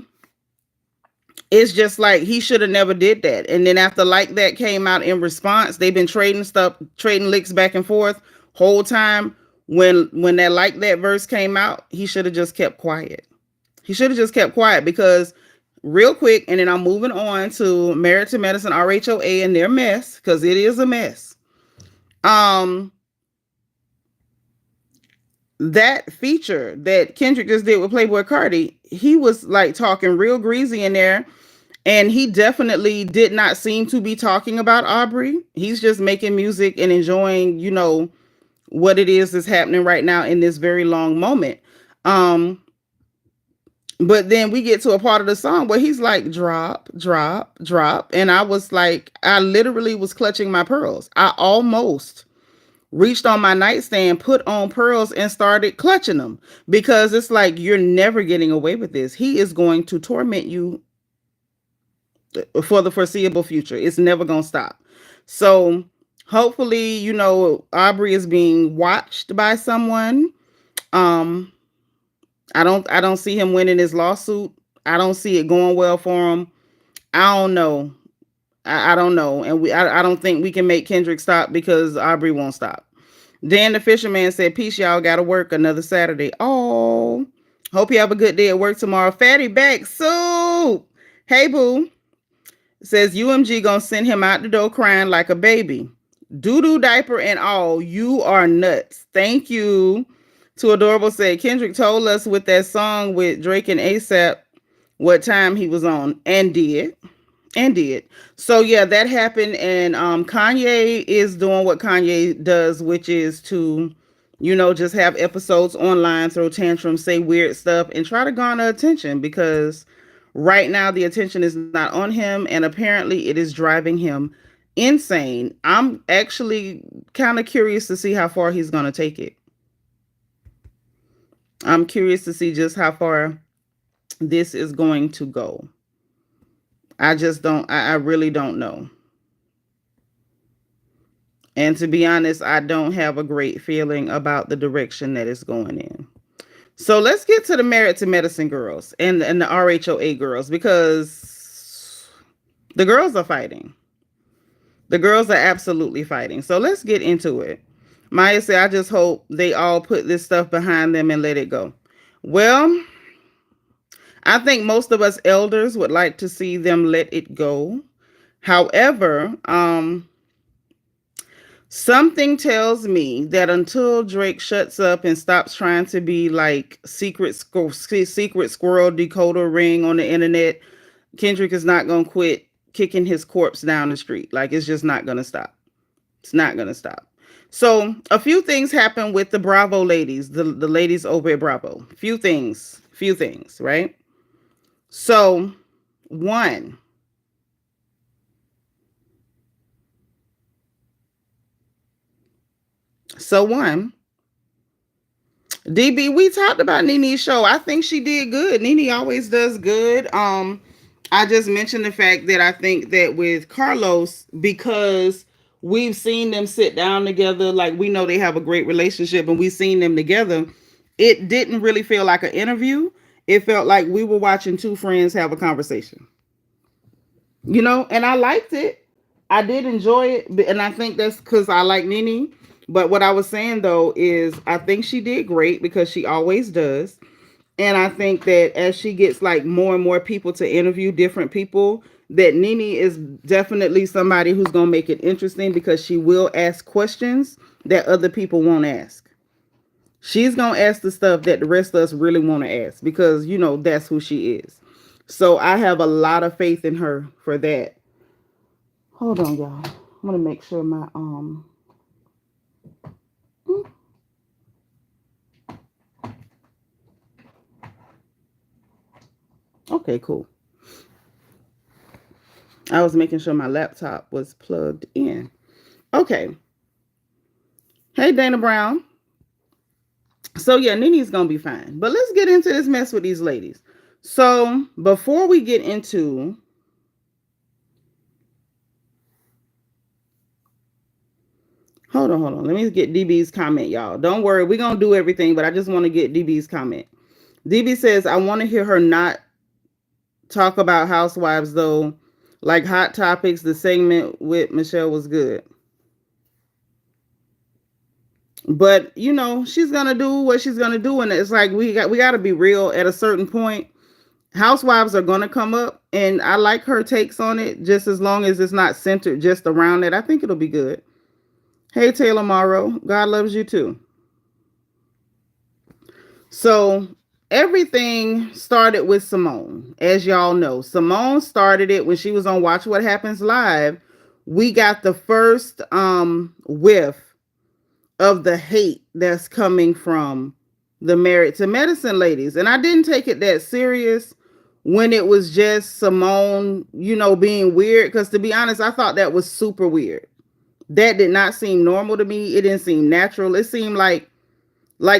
it's just like he should have never did that. And then after Like That came out in response, they've been trading licks back and forth whole time. When that Like That verse came out, he should have just kept quiet. He should have just kept quiet because real quick, and then I'm moving on to Married to Medicine, RHOA, and their mess, because it is a mess. That feature that Kendrick just did with Playboy Cardi, he was like talking real greasy in there, and he definitely did not seem to be talking about Aubrey. He's just making music and enjoying, you know, what it is that's happening right now in this very long moment. But then we get to a part of the song where he's like, drop, drop, drop. And I was like, I literally was clutching my pearls. I almost reached on my nightstand, put on pearls, and started clutching them because it's like, you're never getting away with this. He is going to torment you for the foreseeable future. It's never going to stop. So hopefully, you know, Aubrey is being watched by someone. I don't see him winning his lawsuit. I don't see it going well for him. I don't know. I don't know. And I don't think we can make Kendrick stop because Aubrey won't stop. Dan the Fisherman said, peace, y'all. Gotta work another Saturday. Oh, hope you have a good day at work tomorrow. Fatty back soup. Hey, boo. Says UMG gonna send him out the door crying like a baby. Doo-doo diaper and all. You are nuts. Thank you. To Adorable said, Kendrick told us with that song with Drake and ASAP what time he was on and did. So yeah, that happened. And Kanye is doing what Kanye does, which is to, you know, just have episodes online, throw tantrums, say weird stuff, and try to garner attention because right now the attention is not on him. And apparently it is driving him insane. I'm actually kind of curious to see how far he's going to take it. I'm curious to see just how far this is going to go. I really don't know. And to be honest, I don't have a great feeling about the direction that it's going in. So let's get to the Married to Medicine girls and the RHOA girls, because the girls are fighting. The girls are absolutely fighting. So let's get into it. Maya said, I just hope they all put this stuff behind them and let it go. Well, I think most of us elders would like to see them let it go. However, something tells me that until Drake shuts up and stops trying to be like secret squirrel decoder ring on the internet, Kendrick is not going to quit kicking his corpse down the street. Like, it's just not going to stop. It's not going to stop. So a few things happened with the Bravo ladies, the ladies over at Bravo. Few things, right? So one. So one. DB, we talked about NeNe's show. I think she did good. NeNe always does good. I just mentioned the fact that I think that with Carlos, because we've seen them sit down together, like we know they have a great relationship and we've seen them together, it didn't really feel like an interview. It felt like we were watching two friends have a conversation. And I liked it. I did enjoy it, and I think that's because I like NeNe. But what I was saying though is I think she did great because she always does. And I think that as she gets like more and more people to interview different people, that NeNe is definitely somebody who's going to make it interesting because she will ask questions that other people won't ask. She's going to ask the stuff that the rest of us really want to ask because, that's who she is. So I have a lot of faith in her for that. Hold on, y'all. I'm going to make sure my, Okay, cool. I was making sure my laptop was plugged in. Okay. Hey, Dana Brown. So, yeah, NeNe's going to be fine. But let's get into this mess with these ladies. So, before we get into... Hold on. Let me get DB's comment, y'all. Don't worry. We're going to do everything, but I just want to get DB's comment. DB says, I want to hear her not talk about housewives, though. Like Hot Topics, the segment with Michelle was good. But, she's going to do what she's going to do. And it's like, we got to be real at a certain point. Housewives are going to come up. And I like her takes on it, just as long as it's not centered just around it. I think it'll be good. Hey, Taylor Morrow. God loves you too. So everything started with Simone. As y'all know, Simone started it when she was on Watch What Happens Live. We got the first whiff of the hate that's coming from the Married to Medicine ladies. And I didn't take it that serious when it was just Simone, being weird. Because to be honest, I thought that was super weird. That did not seem normal to me. It didn't seem natural. It seemed like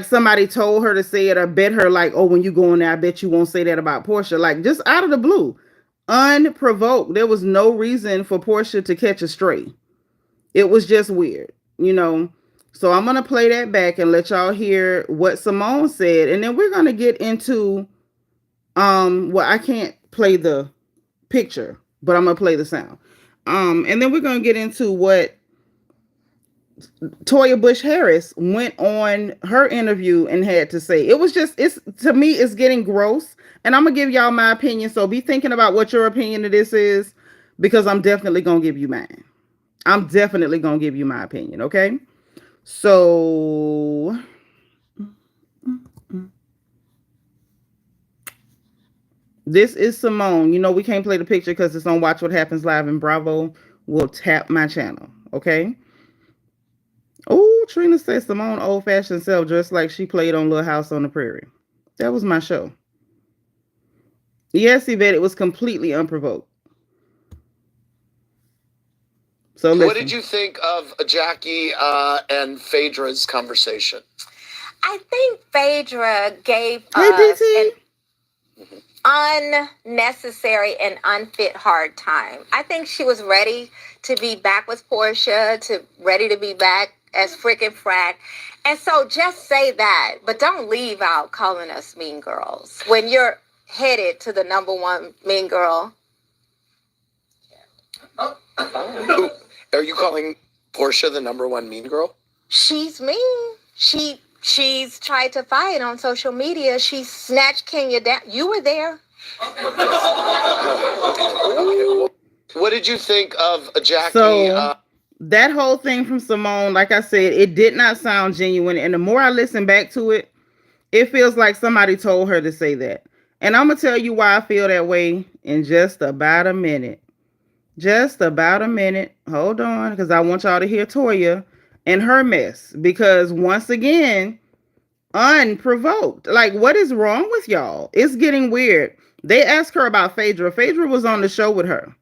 somebody told her to say it or bet her like, oh, when you go in there, I bet you won't say that about Portia. Like just out of the blue, unprovoked. There was no reason for Portia to catch a stray. It was just weird, So I'm going to play that back and let y'all hear what Simone said. And then we're going to get into, I can't play the picture, but I'm going to play the sound. And then we're going to get into what Toya Bush Harris went on her interview and had to say. It was just, to me, it's getting gross. And I'm going to give y'all my opinion. So be thinking about what your opinion of this is, because I'm definitely going to give you mine. I'm definitely going to give you my opinion. Okay. So this is Simone. We can't play the picture because it's on Watch What Happens Live, and Bravo will tap my channel. Okay. Oh, Trina says Simone old-fashioned self dressed like she played on Little House on the Prairie. That was my show. Yes, Yvette, it was completely unprovoked. So listen. What did you think of Jackie and Phaedra's conversation? I think Phaedra gave us an unnecessary and unfit hard time. I think she was ready to be back with Portia, ready to be back as frickin' frack. And so just say that, but don't leave out calling us mean girls when you're headed to the number one mean girl. Are you calling Portia the number one mean girl? She's mean. She's tried to fight on social media. She snatched Kenya down. You were there. What did you think of Jackie? So that whole thing from Simone, like I said, it did not sound genuine. And the more I listen back to it, it feels like somebody told her to say that. And I'm going to tell you why I feel that way in just about a minute. Just about a minute. Hold on, because I want y'all to hear Toya and her mess. Because once again, unprovoked. Like, what is wrong with y'all? It's getting weird. They asked her about Phaedra. Phaedra was on the show with her.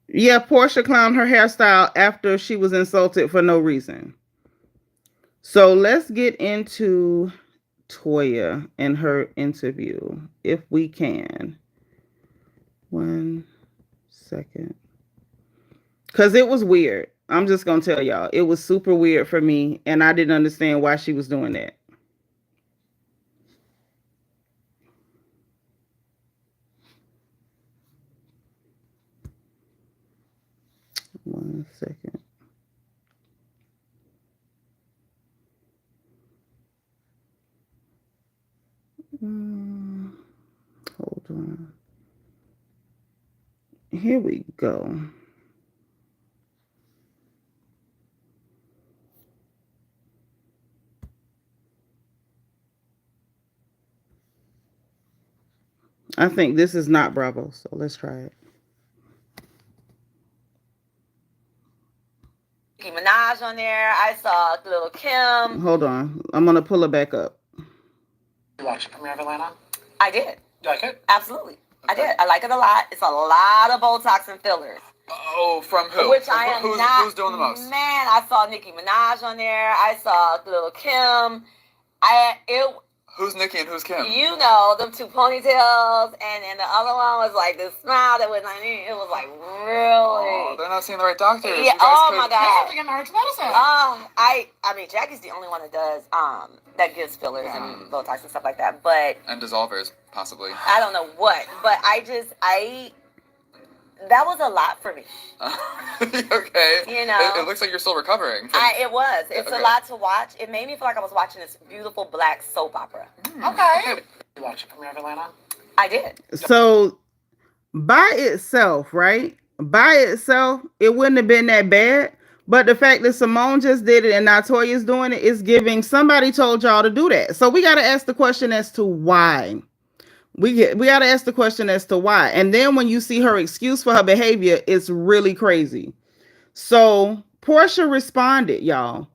Yeah, Portia clowned her hairstyle after she was insulted for no reason. So let's get into Toya and her interview, if we can. 1 second. Because it was weird. I'm just going to tell y'all. It was super weird for me, and I didn't understand why she was doing that. One second. Hold on. Here we go. I think this is not Bravo, so let's try it. Nicki Minaj on there. I saw Little Kim. Hold on. I'm going to pull it back up. You watched the premiere of Atlanta? I did. You like it? Absolutely. Okay. I did. I like it a lot. It's a lot of Botox and fillers. Oh, from who? Which I am not. Who's doing the most? Man, I saw Nicki Minaj on there. I saw Little Kim. Who's Nicki and who's Kim? You know, them two ponytails, and the other one was like this smile that was like, it was like really. Oh, they're not seeing the right doctors. Yeah. Oh my God. I mean, Jackie's the only one that does that gives fillers and Botox and stuff like that. But And dissolvers, possibly. I don't know what. But that was a lot for me. Okay. You know, it looks like you're still recovering. it was. It's a lot to watch. It made me feel like I was watching this beautiful black soap opera. Okay. You watched the premiere of Atlanta? I did. So by itself, right? By itself, it wouldn't have been that bad. But the fact that Simone just did it and now Toya's doing it is giving somebody told y'all to do that. So we got to ask the question as to why. We got to ask the question as to why. And then when you see her excuse for her behavior, it's really crazy. So Portia responded, y'all.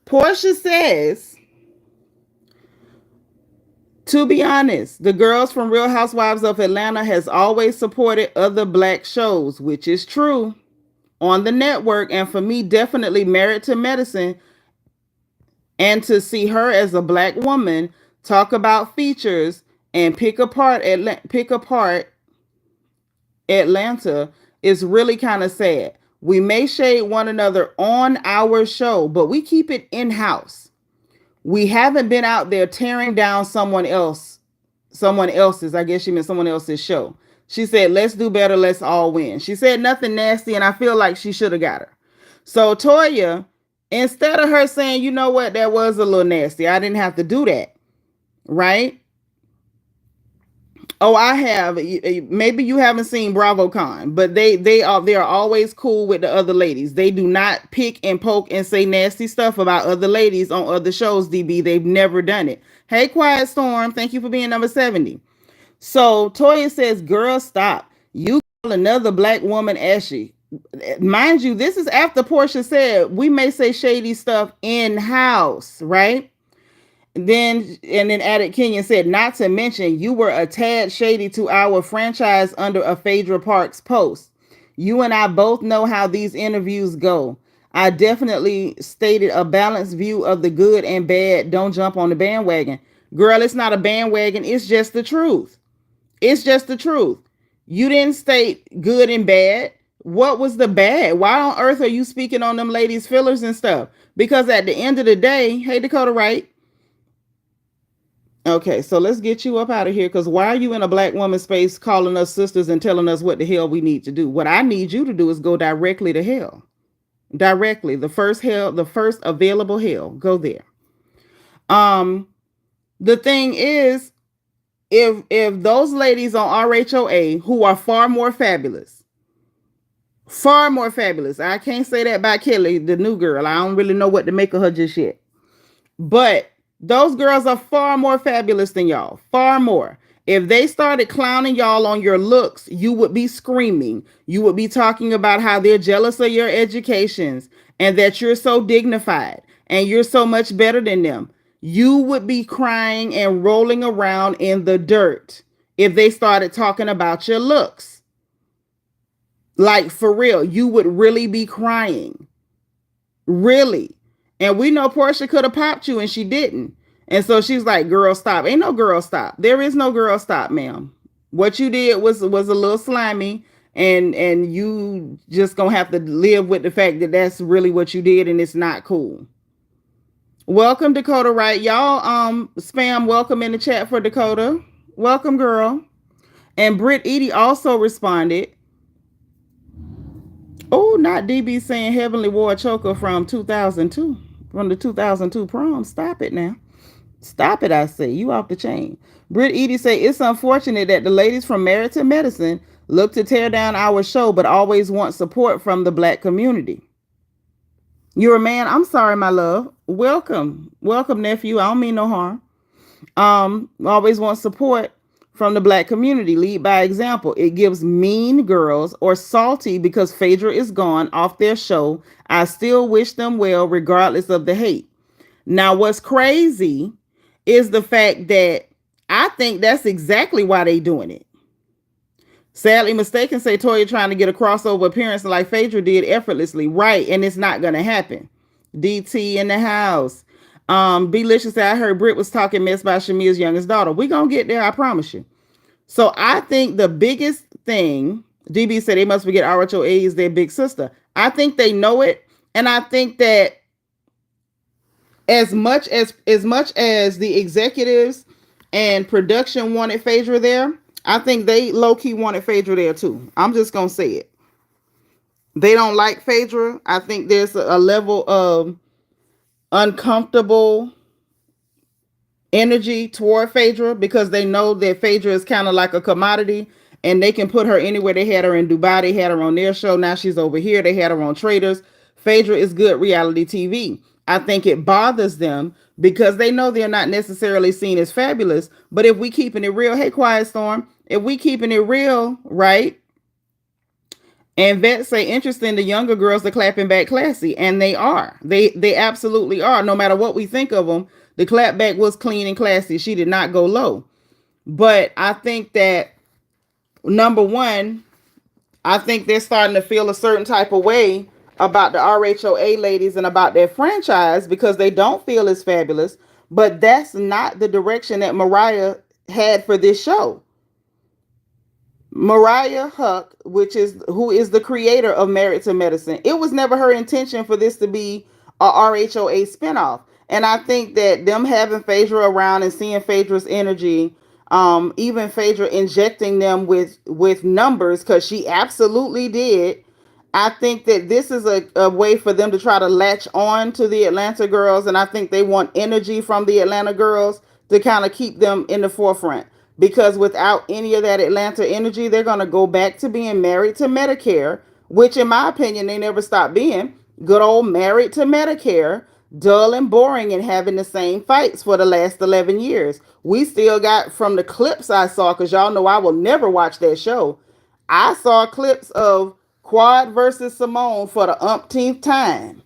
Portia says, to be honest, the girls from Real Housewives of Atlanta has always supported other black shows, which is true, on the network. And for me, definitely Married to Medicine. And to see her as a black woman talk about features and pick apart Atlanta is really kind of sad. We may shade one another on our show, but we keep it in-house. We haven't been out there tearing down someone else's, I guess she meant someone else's show. She said, let's do better, let's all win. She said nothing nasty, and I feel like she should have got her. So Toya, instead of her saying, you know what, that was a little nasty, I didn't have to do that, right? Oh, I have. Maybe you haven't seen BravoCon, but they are always cool with the other ladies. They do not pick and poke and say nasty stuff about other ladies on other shows, DB. They've never done it. Hey, Quiet Storm, thank you for being number 70. So Toya says, girl, stop. You call another black woman ashy. Mind you, this is after Portia said we may say shady stuff in-house, right? Then added Kenyon said, not to mention you were a tad shady to our franchise under a Phaedra Parks post. You and I both know how these interviews go. I definitely stated a balanced view of the good and bad. Don't jump on the bandwagon. Girl, it's not a bandwagon. It's just the truth. It's just the truth. You didn't state good and bad. What was the bad? Why on earth are you speaking on them ladies' fillers and stuff? Because at the end of the day, hey, Dakota Wright. Okay, so let's get you up out of here, because why are you in a black woman space calling us sisters and telling us what the hell we need to do? What I need you to do is go directly to hell. Directly. The first available hell. Go there. The thing is, if those ladies on RHOA who are far more fabulous, I can't say that about Kelly, the new girl. I don't really know what to make of her just yet. But those girls are far more fabulous than y'all. Far more. If they started clowning y'all on your looks, you would be screaming. You would be talking about how they're jealous of your educations and that you're so dignified and you're so much better than them. You would be crying and rolling around in the dirt. if they started talking about your looks. Like, for real, you would really be crying. Really. And we know Portia could have popped you and she didn't. And so she's like, girl, stop. Ain't no girl stop. There is no girl stop, ma'am. What you did was a little slimy, and you just gonna have to live with the fact that that's really what you did, and it's not cool. Welcome, Dakota Wright. Y'all spam welcome in the chat for Dakota. Welcome, girl. And Britt Edie also responded. Oh, not DB saying Heavenly wore a choker from 2002, from the 2002 prom. Stop it now. Stop it, I say. You off the chain. Britt Edie say, it's unfortunate that the ladies from Married to Medicine look to tear down our show, but always want support from the Black community. You're a man. I'm sorry, my love. Welcome. Welcome, nephew. I don't mean no harm. Always want support from the Black community. Lead by example. It gives mean girls or salty because Phaedra is gone off their show. I still wish them well, regardless of the hate. Now, what's crazy is the fact that I think that's exactly why they doing it. Sadly mistaken say Toya trying to get a crossover appearance like Phaedra did effortlessly. Right, and it's not going to happen. DT in the house. Belicious said, I heard Britt was talking mess about Shamir's youngest daughter. We're going to get there, I promise you. So I think the biggest thing, DB said they must forget RHOA is their big sister. I think they know it, and I think that as much as the executives and production wanted Phaedra there, I think they low-key wanted Phaedra there too. I'm just gonna say it. They don't like Phaedra. I think there's a level of uncomfortable energy toward Phaedra because they know that Phaedra is kind of like a commodity, and they can put her anywhere. They had her in Dubai. They had her on their show. Now she's over here. They had her on Traders. Phaedra is good reality TV. I think it bothers them because they know they're not necessarily seen as fabulous. But if we keeping it real, hey, Quiet Storm, if we keeping it real, right? And Vet say, interesting, the younger girls are clapping back classy. And they are. They absolutely are. No matter what we think of them, the clapback was clean and classy. She did not go low. But I think that, number one, I think they're starting to feel a certain type of way about the RHOA ladies and about their franchise because they don't feel as fabulous. But that's not the direction that Mariah had for this show. Mariah Huck, who is the creator of Married to Medicine, it was never her intention for this to be a RHOA spinoff. And I think that them having Phaedra around and seeing Phaedra's energy, even Phaedra injecting them with numbers, because she absolutely did. I think that this is a way for them to try to latch on to the Atlanta girls. And I think they want energy from the Atlanta girls to kind of keep them in the forefront. Because without any of that Atlanta energy, they're going to go back to being Married to Medicare, which in my opinion, they never stopped being. Good old Married to Medicare, dull and boring and having the same fights for the last 11 years. We still got, from the clips I saw, because y'all know I will never watch that show, I saw clips of Quad versus Simone for the umpteenth time.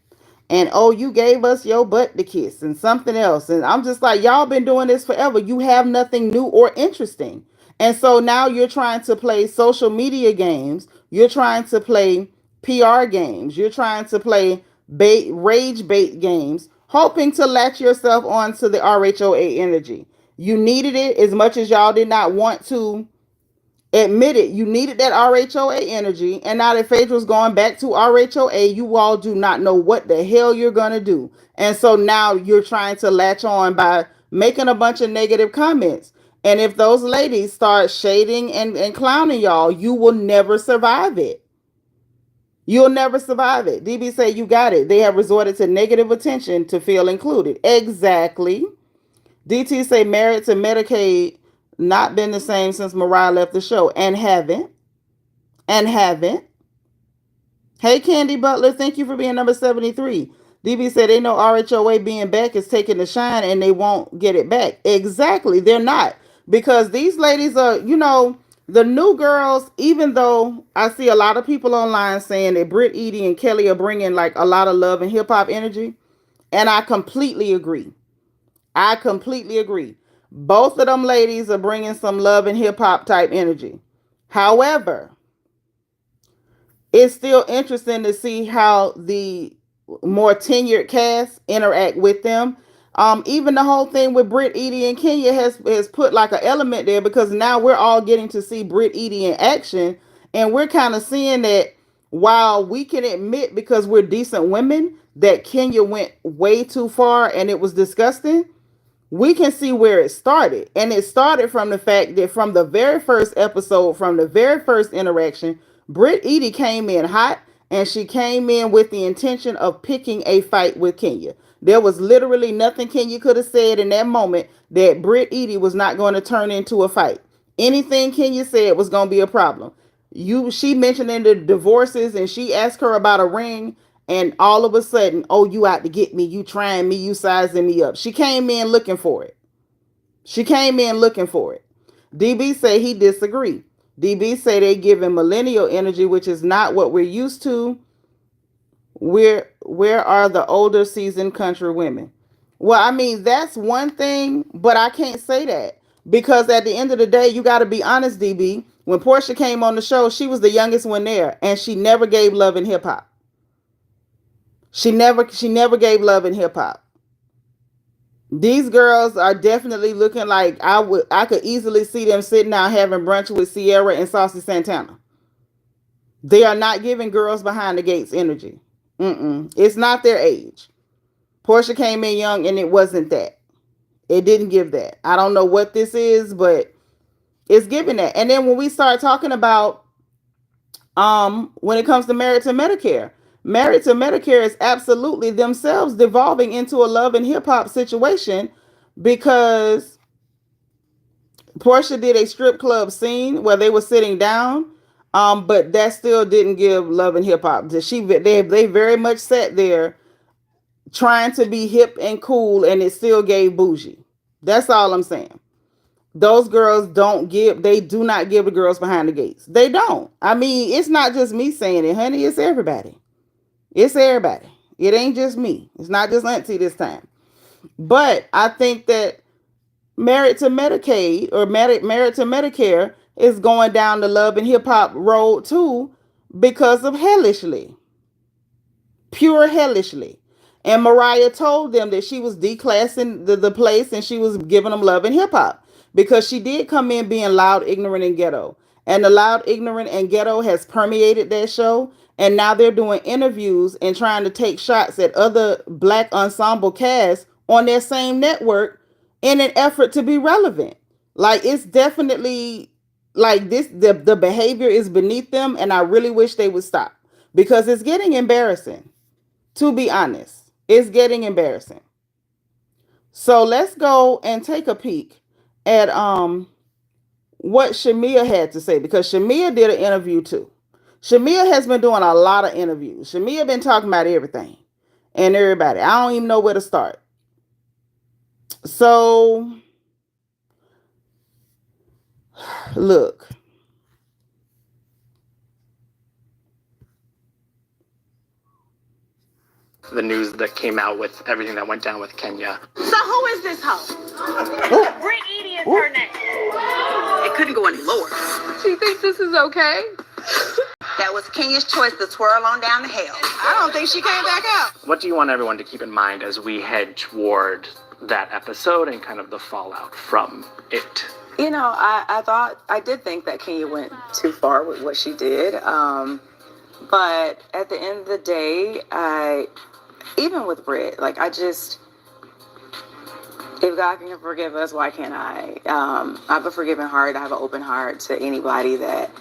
And oh, you gave us your butt to kiss and something else. And I'm just like, y'all been doing this forever. You have nothing new or interesting. And so now you're trying to play social media games. You're trying to play PR games. You're trying to play rage bait games, hoping to latch yourself onto the RHOA energy. You needed it as much as y'all did not want to admit it. You needed that RHOA energy, and now that Phaedra's going back to RHOA, you all do not know what the hell you're gonna do. And so now you're trying to latch on by making a bunch of negative comments. And if those ladies start shading and clowning y'all, you will never survive it. You'll never survive it. DB say you got it. They have resorted to negative attention to feel included. Exactly. DT say Married to Medicaid not been the same since Mariah left the show, and haven't. Hey, Candy Butler, thank you for being number 73. DB said they know RHOA being back is taking the shine and they won't get it back. Exactly, they're not. Because these ladies are, the new girls, even though I see a lot of people online saying that Britt Edie and Kelly are bringing like a lot of love and hip hop energy, and I completely agree. Both of them ladies are bringing some love and hip hop type energy. However, it's still interesting to see how the more tenured cast interact with them. Even the whole thing with Britt Edie and Kenya has put like an element there, because now we're all getting to see Britt Edie in action, and we're kind of seeing that while we can admit, because we're decent women, that Kenya went way too far and it was disgusting, we can see where it started. And it started from the fact that from the very first episode, from the very first interaction, Britt Edie came in hot, and she came in with the intention of picking a fight with Kenya. There was literally nothing Kenya could have said in that moment that Britt Edie was not going to turn into a fight. Anything Kenya said was going to be a problem. She mentioned in the divorces, and she asked her about a ring, and all of a sudden, oh, you out to get me, you trying me, you sizing me up. She came in looking for it. She came in looking for it. DB say he disagreed. DB say they giving millennial energy, which is not what we're used to. Where are the older seasoned country women? Well, I mean, that's one thing, but I can't say that, because at the end of the day, you got to be honest, DB. When Portia came on the show, she was the youngest one there, and she never gave love in hip hop. She never gave love in hip hop. These girls are definitely looking like I could easily see them sitting down having brunch with Sierra and Saucy Santana. They are not giving girls behind the gates energy. It's not their age. Portia came in young, and it wasn't that. It didn't give that. I don't know what this is, but it's giving that. And then when we start talking about when it comes to Married to Medicare, Married to Medicare is absolutely themselves devolving into a love and hip hop situation, because Portia did a strip club scene where they were sitting down, but that still didn't give love and hip hop. They very much sat there trying to be hip and cool, and it still gave bougie. That's all I'm saying. Those girls they do not give the girls behind the gates. They don't. I mean, it's not just me saying it, honey. It's everybody. It's everybody. It ain't just me. It's not just Auntie this time. But I think that Married to Medicaid or Married to Medicare is going down the love and hip hop road too, because of hellishly. Pure hellishly. And Mariah told them that she was declassing the place, and she was giving them love and hip hop, because she did come in being loud, ignorant, and ghetto. And the loud, ignorant, and ghetto has permeated that show. And now they're doing interviews and trying to take shots at other black ensemble casts on their same network in an effort to be relevant. Like, it's definitely like this, the behavior is beneath them, and I really wish they would stop, because it's getting embarrassing. To be honest, it's getting embarrassing. So let's go and take a peek at what Shamia had to say, because Shamia did an interview too. Shamia has been doing a lot of interviews. Shamia been talking about everything and everybody. I don't even know where to start. So, look. The news that came out with everything that went down with Kenya. So who is this hoe? Britt Edie is her name. It couldn't go any lower. She thinks this is okay? That was Kenya's choice to twirl on down the hell. I don't think she came back out. What do you want everyone to keep in mind as we head toward that episode and kind of the fallout from it? You know, I did think that Kenya went too far with what she did. But at the end of the day, even with Britt, like, if God can forgive us, why can't I? I have a forgiving heart. I have an open heart to anybody that,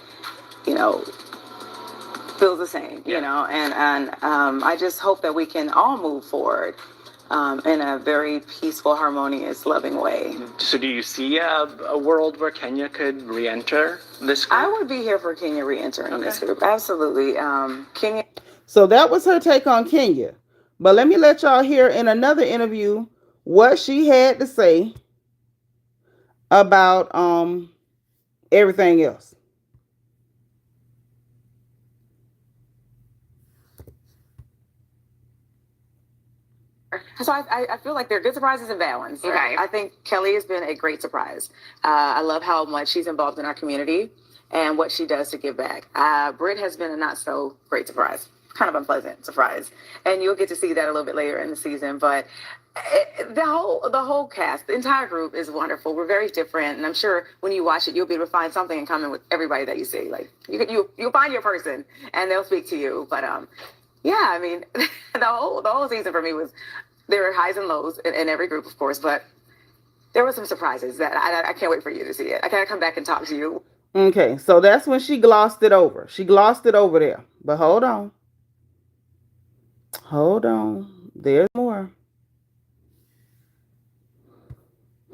feels the same, and I just hope that we can all move forward in a very peaceful, harmonious, loving way. So do you see a world where Kenya could re-enter this group? I would be here for Kenya re-entering this group. Absolutely. Kenya. So that was her take on Kenya. But let me let y'all hear in another interview what she had to say about everything else. So I feel like they're good surprises and bad ones. Okay. I think Kelly has been a great surprise. I love how much she's involved in our community and what she does to give back. Britt has been a not so great surprise, kind of unpleasant surprise, and you'll get to see that a little bit later in the season. But the whole cast, the entire group is wonderful. We're very different, and I'm sure when you watch it, you'll be able to find something in common with everybody that you see. Like you'll find your person, and they'll speak to you. But yeah, I mean, the whole season for me was, there were highs and lows in every group, of course, but there were some surprises that I can't wait for you to see it. I gotta come back and talk to you. Okay, so that's when she glossed it over. She glossed it over there. But hold on. Hold on. There's more.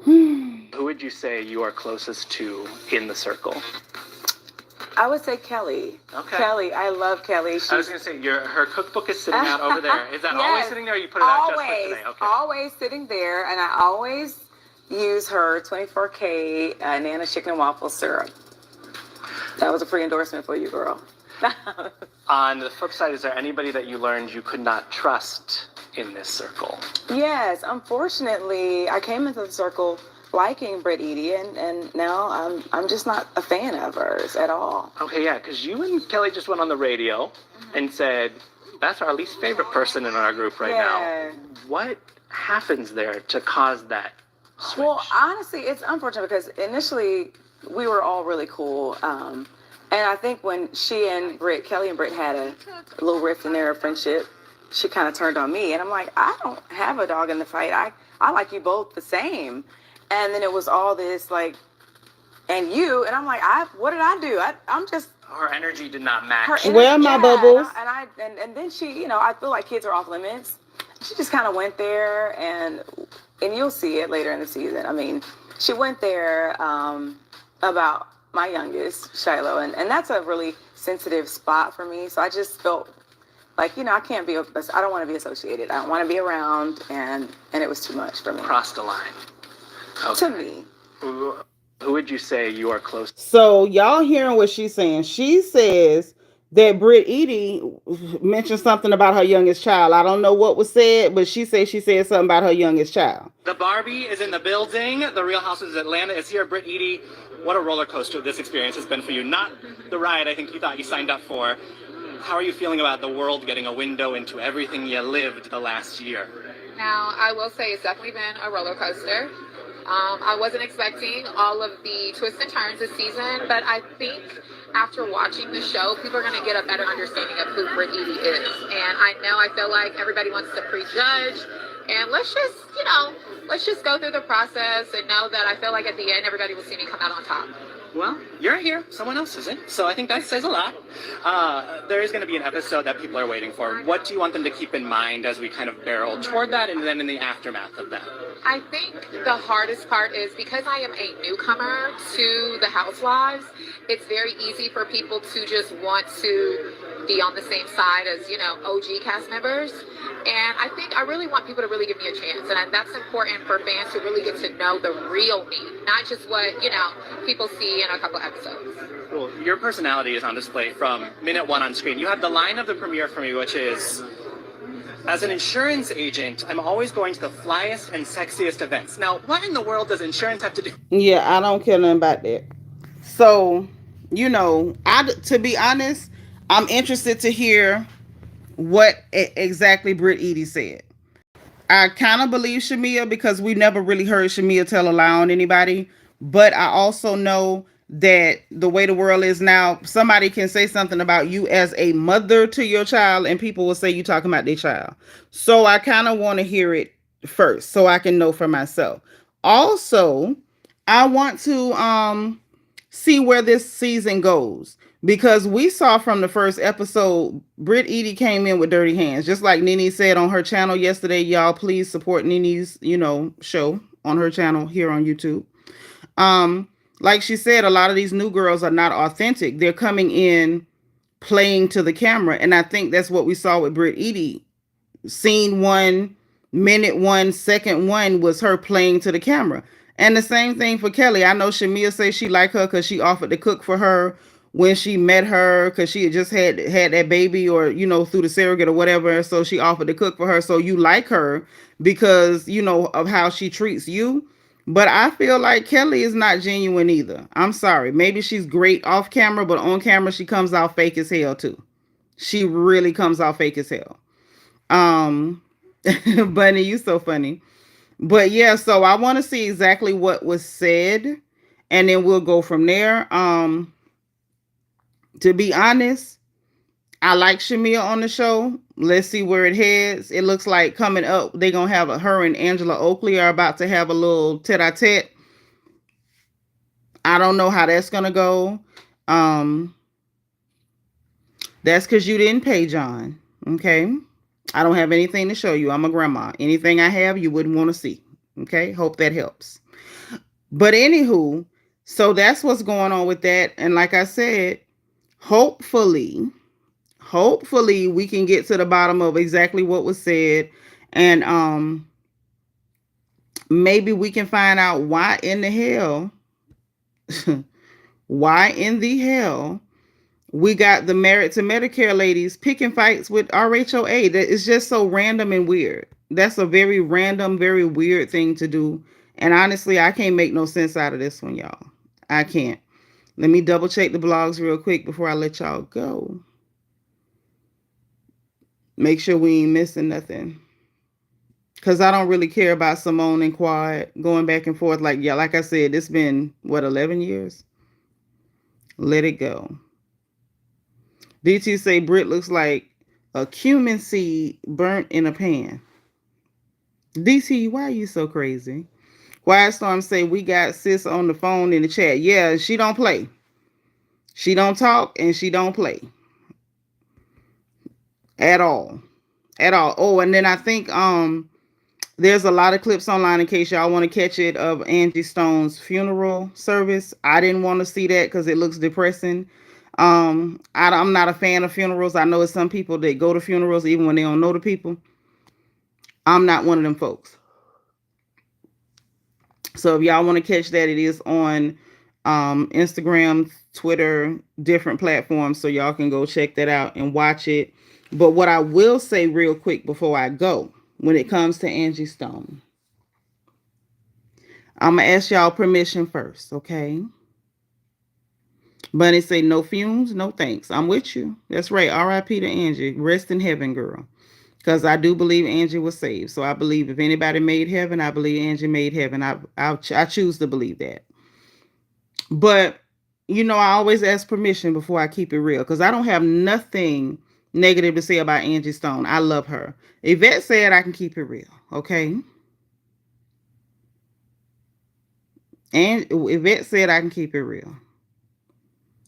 Who would you say you are closest to in the circle? I would say Kelly. Okay. Kelly, I love Kelly. I was going to say, her cookbook is sitting out over there. Is that always sitting there, or you put it out just for today? Okay. Always sitting there, and I always use her 24K Nana Chicken Waffle Syrup. That was a free endorsement for you, girl. On the flip side, is there anybody that you learned you could not trust in this circle? Yes, unfortunately, I came into the circle liking Britt Edie, and now I'm just not a fan of hers at all. Okay, yeah, because you and Kelly just went on the radio and said, that's our least favorite person in our group right now. What happens there to cause that switch? Well, honestly, it's unfortunate because initially we were all really cool. And I think when Kelly and Britt had a little rift in their friendship, she kind of turned on me. And I'm like, I don't have a dog in the fight. I like you both the same. And then it was all this like, and I'm like, what did I do? I'm just. Her energy did not match. Where are my bubbles? And then she, I feel like kids are off limits. She just kind of went there, and you'll see it later in the season. I mean, she went there about my youngest, Shiloh, and that's a really sensitive spot for me. So I just felt like, I can't be, I don't want to be associated. I don't want to be around, and it was too much for me. Crossed the line. Okay. To me. Who would you say you are close to? So y'all hearing what she's saying? She says that Britt Edie mentioned something about her youngest child. I don't know what was said, but she said something about her youngest child. The Barbie is in the building. The Real Housewives of Atlanta is here. Britt Edie, what a roller coaster this experience has been for you. Not the ride I think you thought you signed up for. How are you feeling about the world getting a window into everything you lived the last year? Now, I will say it's definitely been a roller coaster. I wasn't expecting all of the twists and turns this season, but I think after watching the show, people are going to get a better understanding of who Britt Edie is. And I feel like everybody wants to prejudge. And let's just go through the process and know that I feel like at the end, everybody will see me come out on top. Well, you're here. Someone else isn't. So I think that says a lot. There is going to be an episode that people are waiting for. What do you want them to keep in mind as we kind of barrel toward that and then in the aftermath of that? I think the hardest part is because I am a newcomer to the Housewives, it's very easy for people to just want to be on the same side as, OG cast members. And I think I really want people to really give me a chance. And that's important for fans to really get to know the real me, not just what, people see in a couple episodes. Well, your personality is on display from minute one on screen. You have the line of the premiere for me, which is, as an insurance agent, I'm always going to the flyest and sexiest events. Now, what in the world does insurance have to do? Yeah, I don't care nothing about that. So, to be honest, I'm interested to hear what exactly Britt Edie said. I kind of believe Shamia because we never really heard Shamia tell a lie on anybody. But I also know that the way the world is now, somebody can say something about you as a mother to your child and people will say you talking about their child. So I kind of want to hear it first so I can know for myself. Also, I want to see where this season goes because we saw from the first episode, Britt Edie came in with dirty hands. Just like NeNe said on her channel yesterday, y'all please support NeNe's, show on her channel here on YouTube. Like she said, a lot of these new girls are not authentic. They're coming in playing to the camera. And I think that's what we saw with Britt Edie. Scene 1, minute 1, second 1 was her playing to the camera. And the same thing for Kelly. I know Shamia says she like her because she offered to cook for her when she met her, because she had just had that baby, or through the surrogate or whatever, so she offered to cook for her. So you like her because of how she treats you. But I feel like Kelly is not genuine either. I'm sorry. Maybe she's great off camera, but on camera she comes out fake as hell too. She really comes out fake as hell. Bunny, you so funny. But yeah, so I want to see exactly what was said, and then we'll go from there. To be honest, I like Shamia on the show. Let's see where it heads. It looks like coming up, they're gonna have her and Angela Oakley are about to have a little tete-a-tete. I don't know how that's gonna go. That's because you didn't pay John. Okay. I don't have anything to show you. I'm a grandma. Anything I have, you wouldn't want to see. Okay. Hope that helps. But anywho, so that's what's going on with that. And like I said, hopefully we can get to the bottom of exactly what was said. And maybe we can find out why in the hell we got the Married to Medicare ladies picking fights with RHOA. That is just so random and weird. That's a very random, very weird thing to do. And honestly, I can't make no sense out of this one, y'all. I can't. Let me double check the blogs real quick before I let y'all go. Make sure we ain't missing nothing. Because I don't really care about Simone and Quad going back and forth. Like I said, it's been, 11 years? Let it go. DT say Brit looks like a cumin seed burnt in a pan. DT, why are you so crazy? Quiet Storm say we got sis on the phone in the chat. Yeah, she don't play. She don't talk and she don't play. At all. Oh, and then I think there's a lot of clips online in case y'all want to catch it of Angie Stone's funeral service. I didn't want to see that because it looks depressing. I'm not a fan of funerals. I know it's some people that go to funerals even when they don't know the people. I'm not one of them folks. So if y'all want to catch that, it is on Instagram, Twitter, different platforms. So y'all can go check that out and watch it. But what I will say real quick before I go, when it comes to Angie Stone, I'm going to ask y'all permission first, okay? Bunny say no fumes, no thanks. I'm with you. That's right. R.I.P. to Angie. Rest in heaven, girl. Because I do believe Angie was saved. So I believe if anybody made heaven, I believe Angie made heaven. I choose to believe that. But, I always ask permission before I keep it real. Because I don't have nothing negative to say about Angie Stone. I love her. Yvette said I can keep it real. Okay? And Yvette said I can keep it real.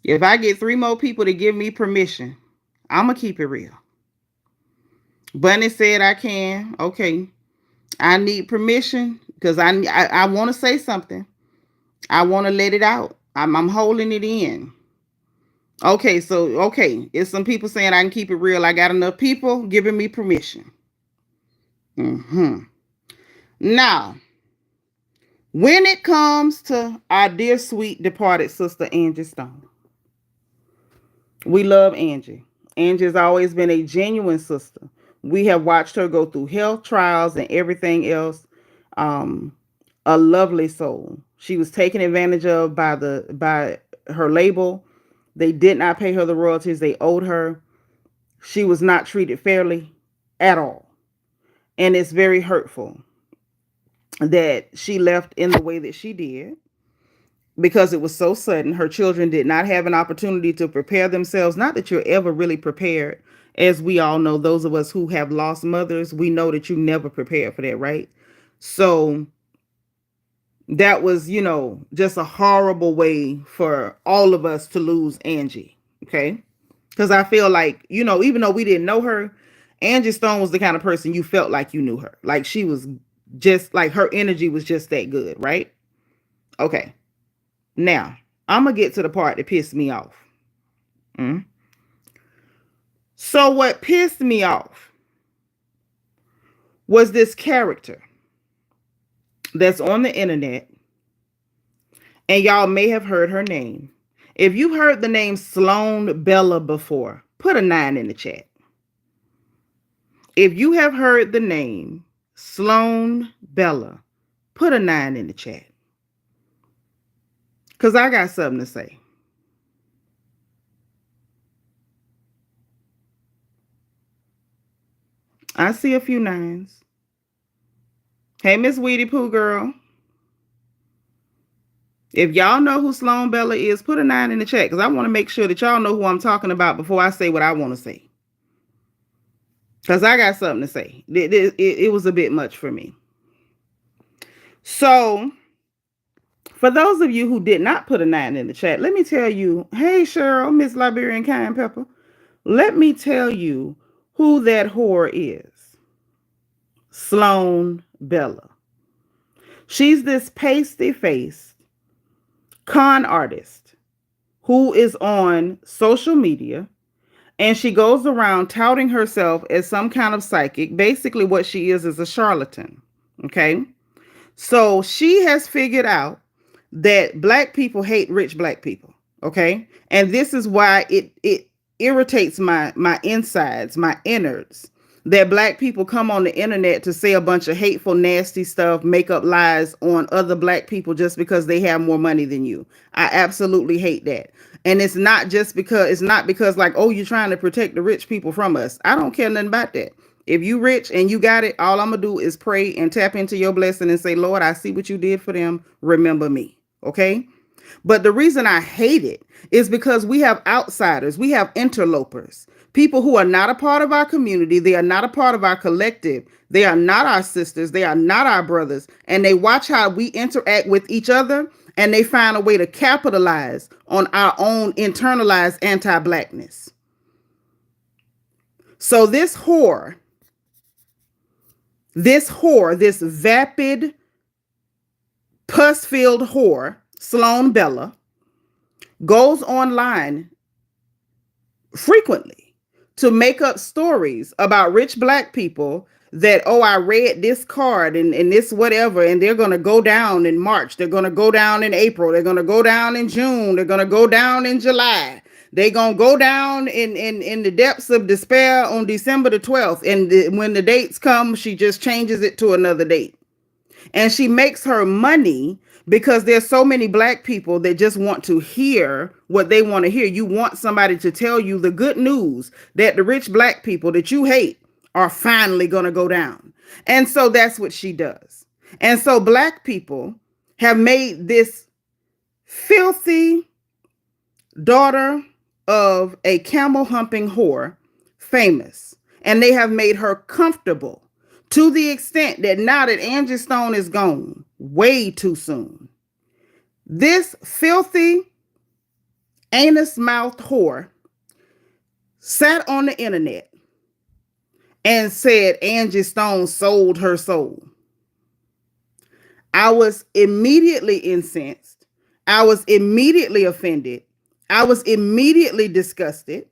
If I get 3 more people to give me permission, I'm going to keep it real. Bunny said I can. Okay. I need permission because I want to say something. I want to let it out. I'm holding it in. Okay. So, it's some people saying I can keep it real. I got enough people giving me permission. Now, when it comes to our dear, sweet, departed sister, Angie Stone, we love Angie. Angie has always been a genuine sister. We have watched her go through health trials and everything else. A lovely soul. She was taken advantage of by her label. They did not pay her the royalties they owed her. She was not treated fairly at all. And it's very hurtful that she left in the way that she did, because it was so sudden. Her children did not have an opportunity to prepare themselves. Not that you're ever really prepared. As we all know, those of us who have lost mothers, we know that you never prepared for that, right? So that was, just a horrible way for all of us to lose Angie, okay? Because I feel like, even though we didn't know her, Angie Stone was the kind of person you felt like you knew her. Like she was just, like her energy was just that good, right? Okay. Now, I'm going to get to the part that pissed me off. So what pissed me off was this character that's on the internet, and y'all may have heard her name. If you've heard the name Sloan Bella before, put a 9 in the chat. If you have heard the name Sloan Bella, put a 9 in the chat. Because I got something to say. I see a few 9s. Hey, Miss Weedy Pooh girl. If y'all know who Sloan Bella is, put a 9 in the chat because I want to make sure that y'all know who I'm talking about before I say what I want to say. Because I got something to say. It was a bit much for me. So, for those of you who did not put a 9 in the chat, let me tell you, hey, Cheryl, Miss Liberian Cayenne Pepper, let me tell you who that whore is. Sloan Bella. She's this pasty-faced con artist who is on social media, and she goes around touting herself as some kind of psychic. Basically, what she is a charlatan. Okay? So she has figured out that black people hate rich black people. Okay? And this is why it irritates my insides, my innards, that black people come on the internet to say a bunch of hateful, nasty stuff, make up lies on other black people just because they have more money than you. I absolutely hate that. And it's not because like, oh, you're trying to protect the rich people from us. I don't care nothing about that. If you rich and you got it, all I'm going to do is pray and tap into your blessing and say, Lord, I see what you did for them. Remember me. Okay? But the reason I hate it is because we have outsiders. We have interlopers. People who are not a part of our community. They are not a part of our collective. They are not our sisters. They are not our brothers. And they watch how we interact with each other. And they find a way to capitalize on our own internalized anti-blackness. So this vapid, pus-filled whore, Sloan Bella, goes online frequently to make up stories about rich black people that, oh, I read this card and this whatever, and they're going to go down in March. They're going to go down in April. They're going to go down in June. They're going to go down in July. They're going to go down in the depths of despair on December the 12th. And when the dates come, she just changes it to another date. And she makes her money because there's so many black people that just want to hear what they want to hear. You want somebody to tell you the good news that the rich black people that you hate are finally going to go down. And so that's what she does. And so black people have made this filthy daughter of a camel humping whore famous. And they have made her comfortable to the extent that now that Angie Stone is gone way too soon, this filthy anus-mouthed whore sat on the internet and said Angie Stone sold her soul. I was immediately incensed. I was immediately offended. I was immediately disgusted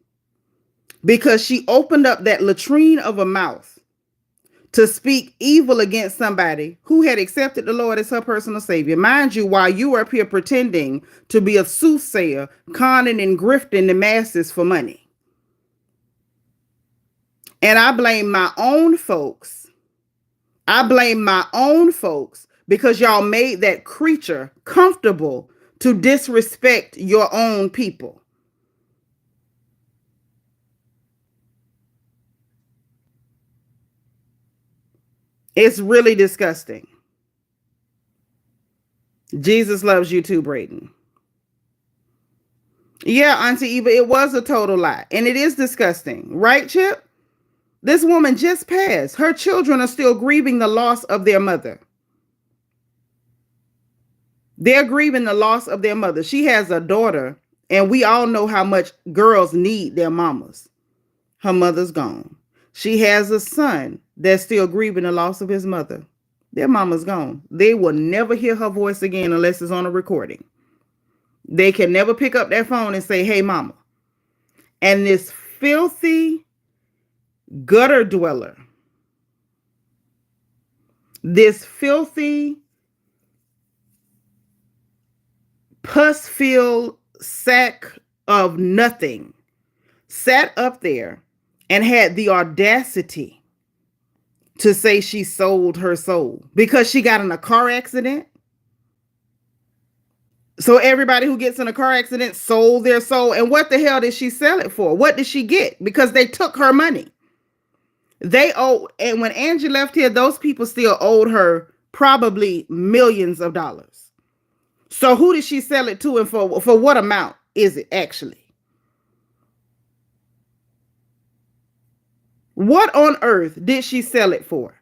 because she opened up that latrine of a mouth to speak evil against somebody who had accepted the Lord as her personal savior. Mind you, while you were up here pretending to be a soothsayer, conning and grifting the masses for money. And I blame my own folks. Because y'all made that creature comfortable to disrespect your own people. It's really disgusting. Jesus loves you too, Brayden. Yeah, Auntie Eva, it was a total lie. And it is disgusting. Right, Chip? This woman just passed. Her children are still grieving the loss of their mother. They're grieving the loss of their mother. She has a daughter, and we all know how much girls need their mamas. Her mother's gone. She has a son that's still grieving the loss of his mother. Their mama's gone. They will never hear her voice again unless it's on a recording. They can never pick up that phone and say, hey, mama. And this filthy gutter dweller, this filthy pus-filled sack of nothing sat up there and had the audacity to say she sold her soul because she got in a car accident? So everybody who gets in a car accident sold their soul. And what the hell did she sell it for? What did she get? Because they took her money. They owe, and when Angie left here, those people still owed her probably millions of dollars. So who did she sell it to, and for what amount is it actually? What on earth did she sell it for?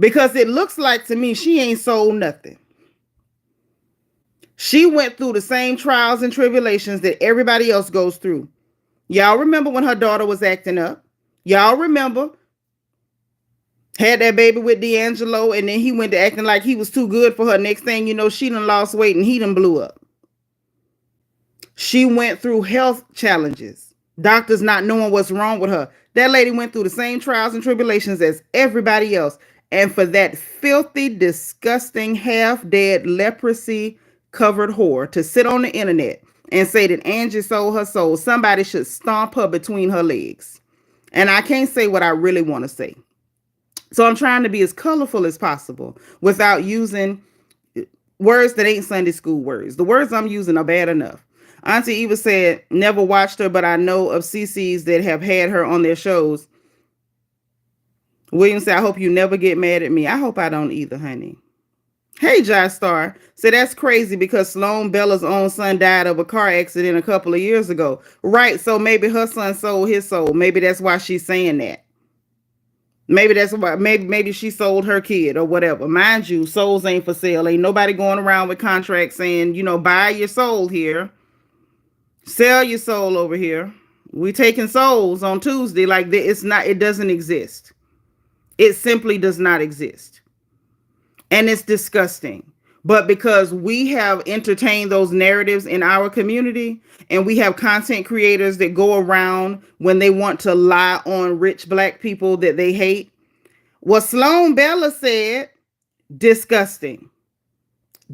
Because it looks like to me she ain't sold nothing. She went through the same trials and tribulations that everybody else goes through. Y'all remember when her daughter was acting up? Y'all remember? Had that baby with D'Angelo, and then he went to acting like he was too good for her. Next thing you know, she done lost weight and he done blew up. She went through health challenges. Doctors not knowing what's wrong with her. That lady went through the same trials and tribulations as everybody else. And for that filthy, disgusting, half-dead, leprosy-covered whore to sit on the internet and say that Angie sold her soul, somebody should stomp her between her legs. And I can't say what I really want to say. So I'm trying to be as colorful as possible without using words that ain't Sunday school words. The words I'm using are bad enough. Auntie Eva said, never watched her, but I know of CCs that have had her on their shows. William said, I hope you never get mad at me. I hope I don't either, honey. Hey, Josh Star. So that's crazy because Sloan Bella's own son died of a car accident a couple of years ago. Right, so maybe her son sold his soul. Maybe that's why she's saying that. Maybe that's why, maybe she sold her kid or whatever. Mind you, souls ain't for sale. Ain't nobody going around with contracts saying, you know, buy your soul here. Sell your soul over here. We taking souls on Tuesday. Like it's not, it doesn't exist. It simply does not exist. And it's disgusting. But because we have entertained those narratives in our community, and we have content creators that go around when they want to lie on rich Black people that they hate. What Sloan Bella said, disgusting.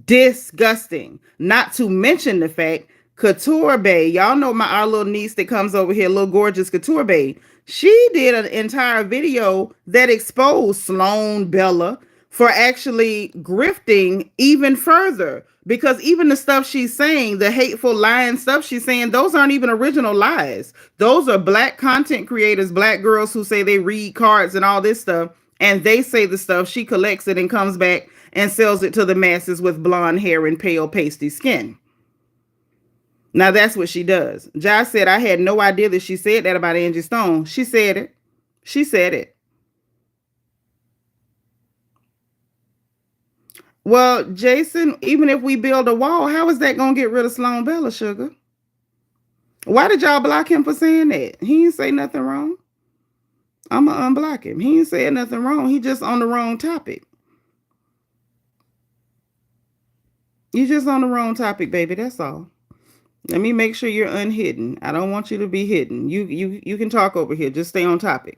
Disgusting. Not to mention the fact, Couture Bay, y'all know our little niece that comes over here, little gorgeous Couture Bay. She did an entire video that exposed Sloan Bella for actually grifting even further, because even the stuff she's saying, the hateful lying stuff she's saying, those aren't even original lies. Those are Black content creators, Black girls who say they read cards and all this stuff, and they say the stuff, she collects it and comes back and sells it to the masses with blonde hair and pale pasty skin. Now that's what she does. Josh said, I had no idea that she said that about Angie Stone. She said it. She said it. Well, Jason, even if we build a wall, how is that going to get rid of Sloan Bella, sugar? Why did y'all block him for saying that? He didn't say nothing wrong. I'm going to unblock him. He ain't saying nothing wrong. He just on the wrong topic. You just on the wrong topic, baby. That's all. Let me make sure you're unhidden. I don't want you to be hidden. You can talk over here. Just stay on topic.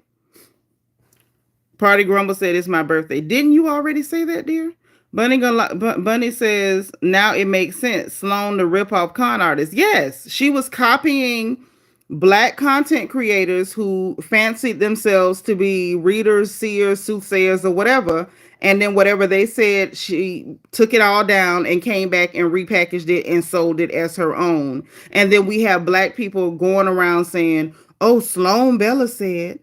Party Grumble said it's my birthday. Didn't you already say that, dear? Bunny says, now it makes sense. Sloan, the ripoff con artist. Yes, she was copying Black content creators who fancied themselves to be readers, seers, soothsayers, or whatever. And then whatever they said, she took it all down and came back and repackaged it and sold it as her own. And then we have Black people going around saying, oh, Sloan Bella said.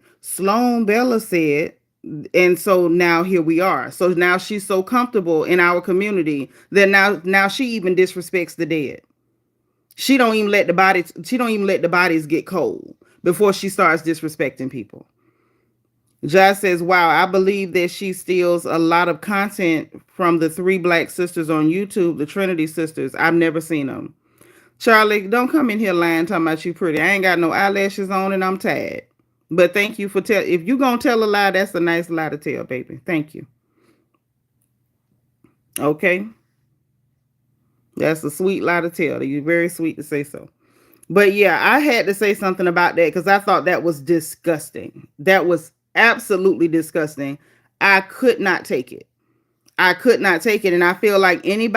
And so now here we are. So now she's so comfortable in our community that now she even disrespects the dead. She don't even let the bodies get cold before she starts disrespecting people. Josh says, wow, I believe that she steals a lot of content from the 3 Black sisters on YouTube, the Trinity sisters. I've never seen them. Charlie, don't come in here lying talking about you pretty. I ain't got no eyelashes on and I'm tired. But thank you for if you gonna tell a lie, that's a nice lie to tell, baby. Thank you. Okay. That's a sweet lie to tell. You're very sweet to say so. But yeah, I had to say something about that because I thought that was disgusting. That was absolutely disgusting. I could not take it. I could not take it. And I feel like any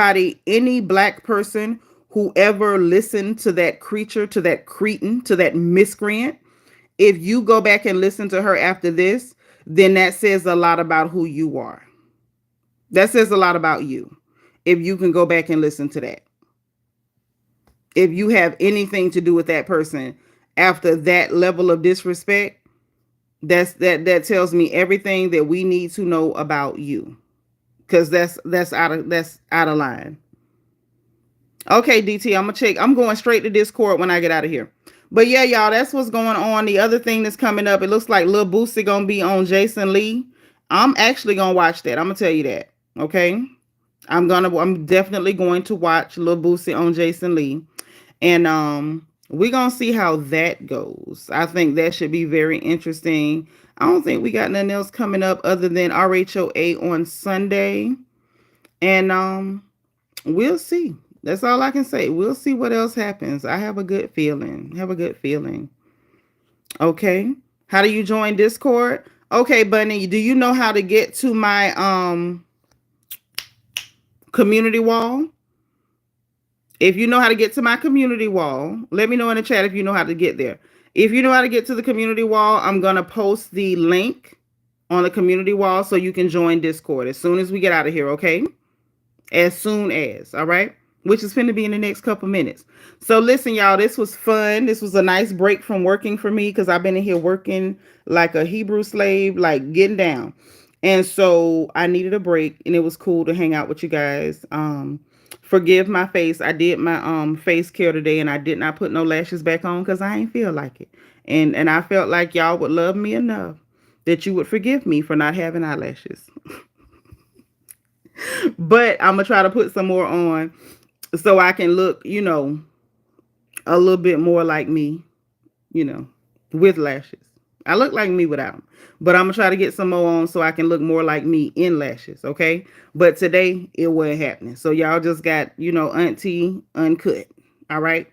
Black person whoever listened to that creature, to that cretin, to that miscreant, if you go back and listen to her after this, then that says a lot about who you are. That says a lot about you. If you can go back and listen to that. If you have anything to do with that person after that level of disrespect, that tells me everything that we need to know about you. Because that's out of line. Okay, DT, I'm gonna check. I'm going straight to Discord when I get out of here. But yeah, y'all, that's what's going on. The other thing that's coming up, it looks like Lil Boosie gonna be on Jason Lee. I'm actually gonna watch that. I'm gonna tell you that. Okay. I'm definitely going to watch Lil Boosie on Jason Lee. And we're gonna see how that goes. I think that should be very interesting. I don't think we got nothing else coming up other than RHOA on Sunday. And we'll see. That's all I can say. We'll see what else happens. I have a good feeling. Okay. How do you join Discord? Okay, Bunny, do you know how to get to my community wall? If you know how to get to my community wall, let me know in the chat if you know how to get there. If you know how to get to the community wall, I'm going to post the link on the community wall so you can join Discord as soon as we get out of here, okay? As soon as, all right? Which is finna be in the next couple minutes. So listen, y'all, this was fun. This was a nice break from working for me because I've been in here working like a Hebrew slave, like getting down. And so I needed a break, and it was cool to hang out with you guys. Forgive my face. I did my face care today, and I did not put no lashes back on because I ain't feel like it. And I felt like y'all would love me enough that you would forgive me for not having eyelashes. But I'm gonna try to put some more on so I can look, you know, a little bit more like me, you know, with lashes. I look like me without them, but I'm gonna try to get some more on so I can look more like me in lashes, okay? But today it wasn't happening. So y'all just got, you know, auntie uncut, all right?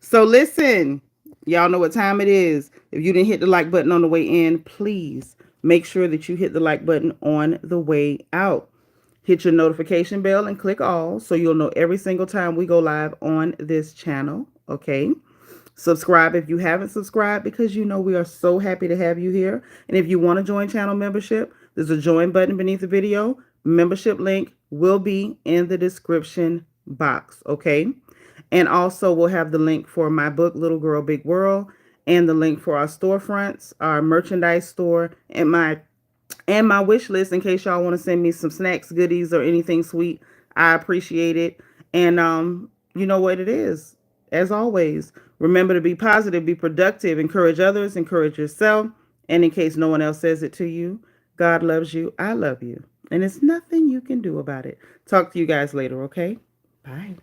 So listen, y'all know what time it is. If you didn't hit the like button on the way in, please make sure that you hit the like button on the way out. Hit your notification bell and click all so you'll know every single time we go live on this channel, okay? Subscribe if you haven't subscribed because you know we are so happy to have you here. And if you want to join channel membership, there's a join button beneath the video. Membership link will be in the description box, okay? And also we'll have the link for my book, Little Girl, Big World, and the link for our storefronts, our merchandise store, and my wish list in case y'all want to send me some snacks, goodies, or anything sweet. I appreciate it. And you know what it is. As always, remember to be positive, be productive, encourage others, encourage yourself. And in case no one else says it to you, God loves you. I love you. And there's nothing you can do about it. Talk to you guys later, okay? Bye.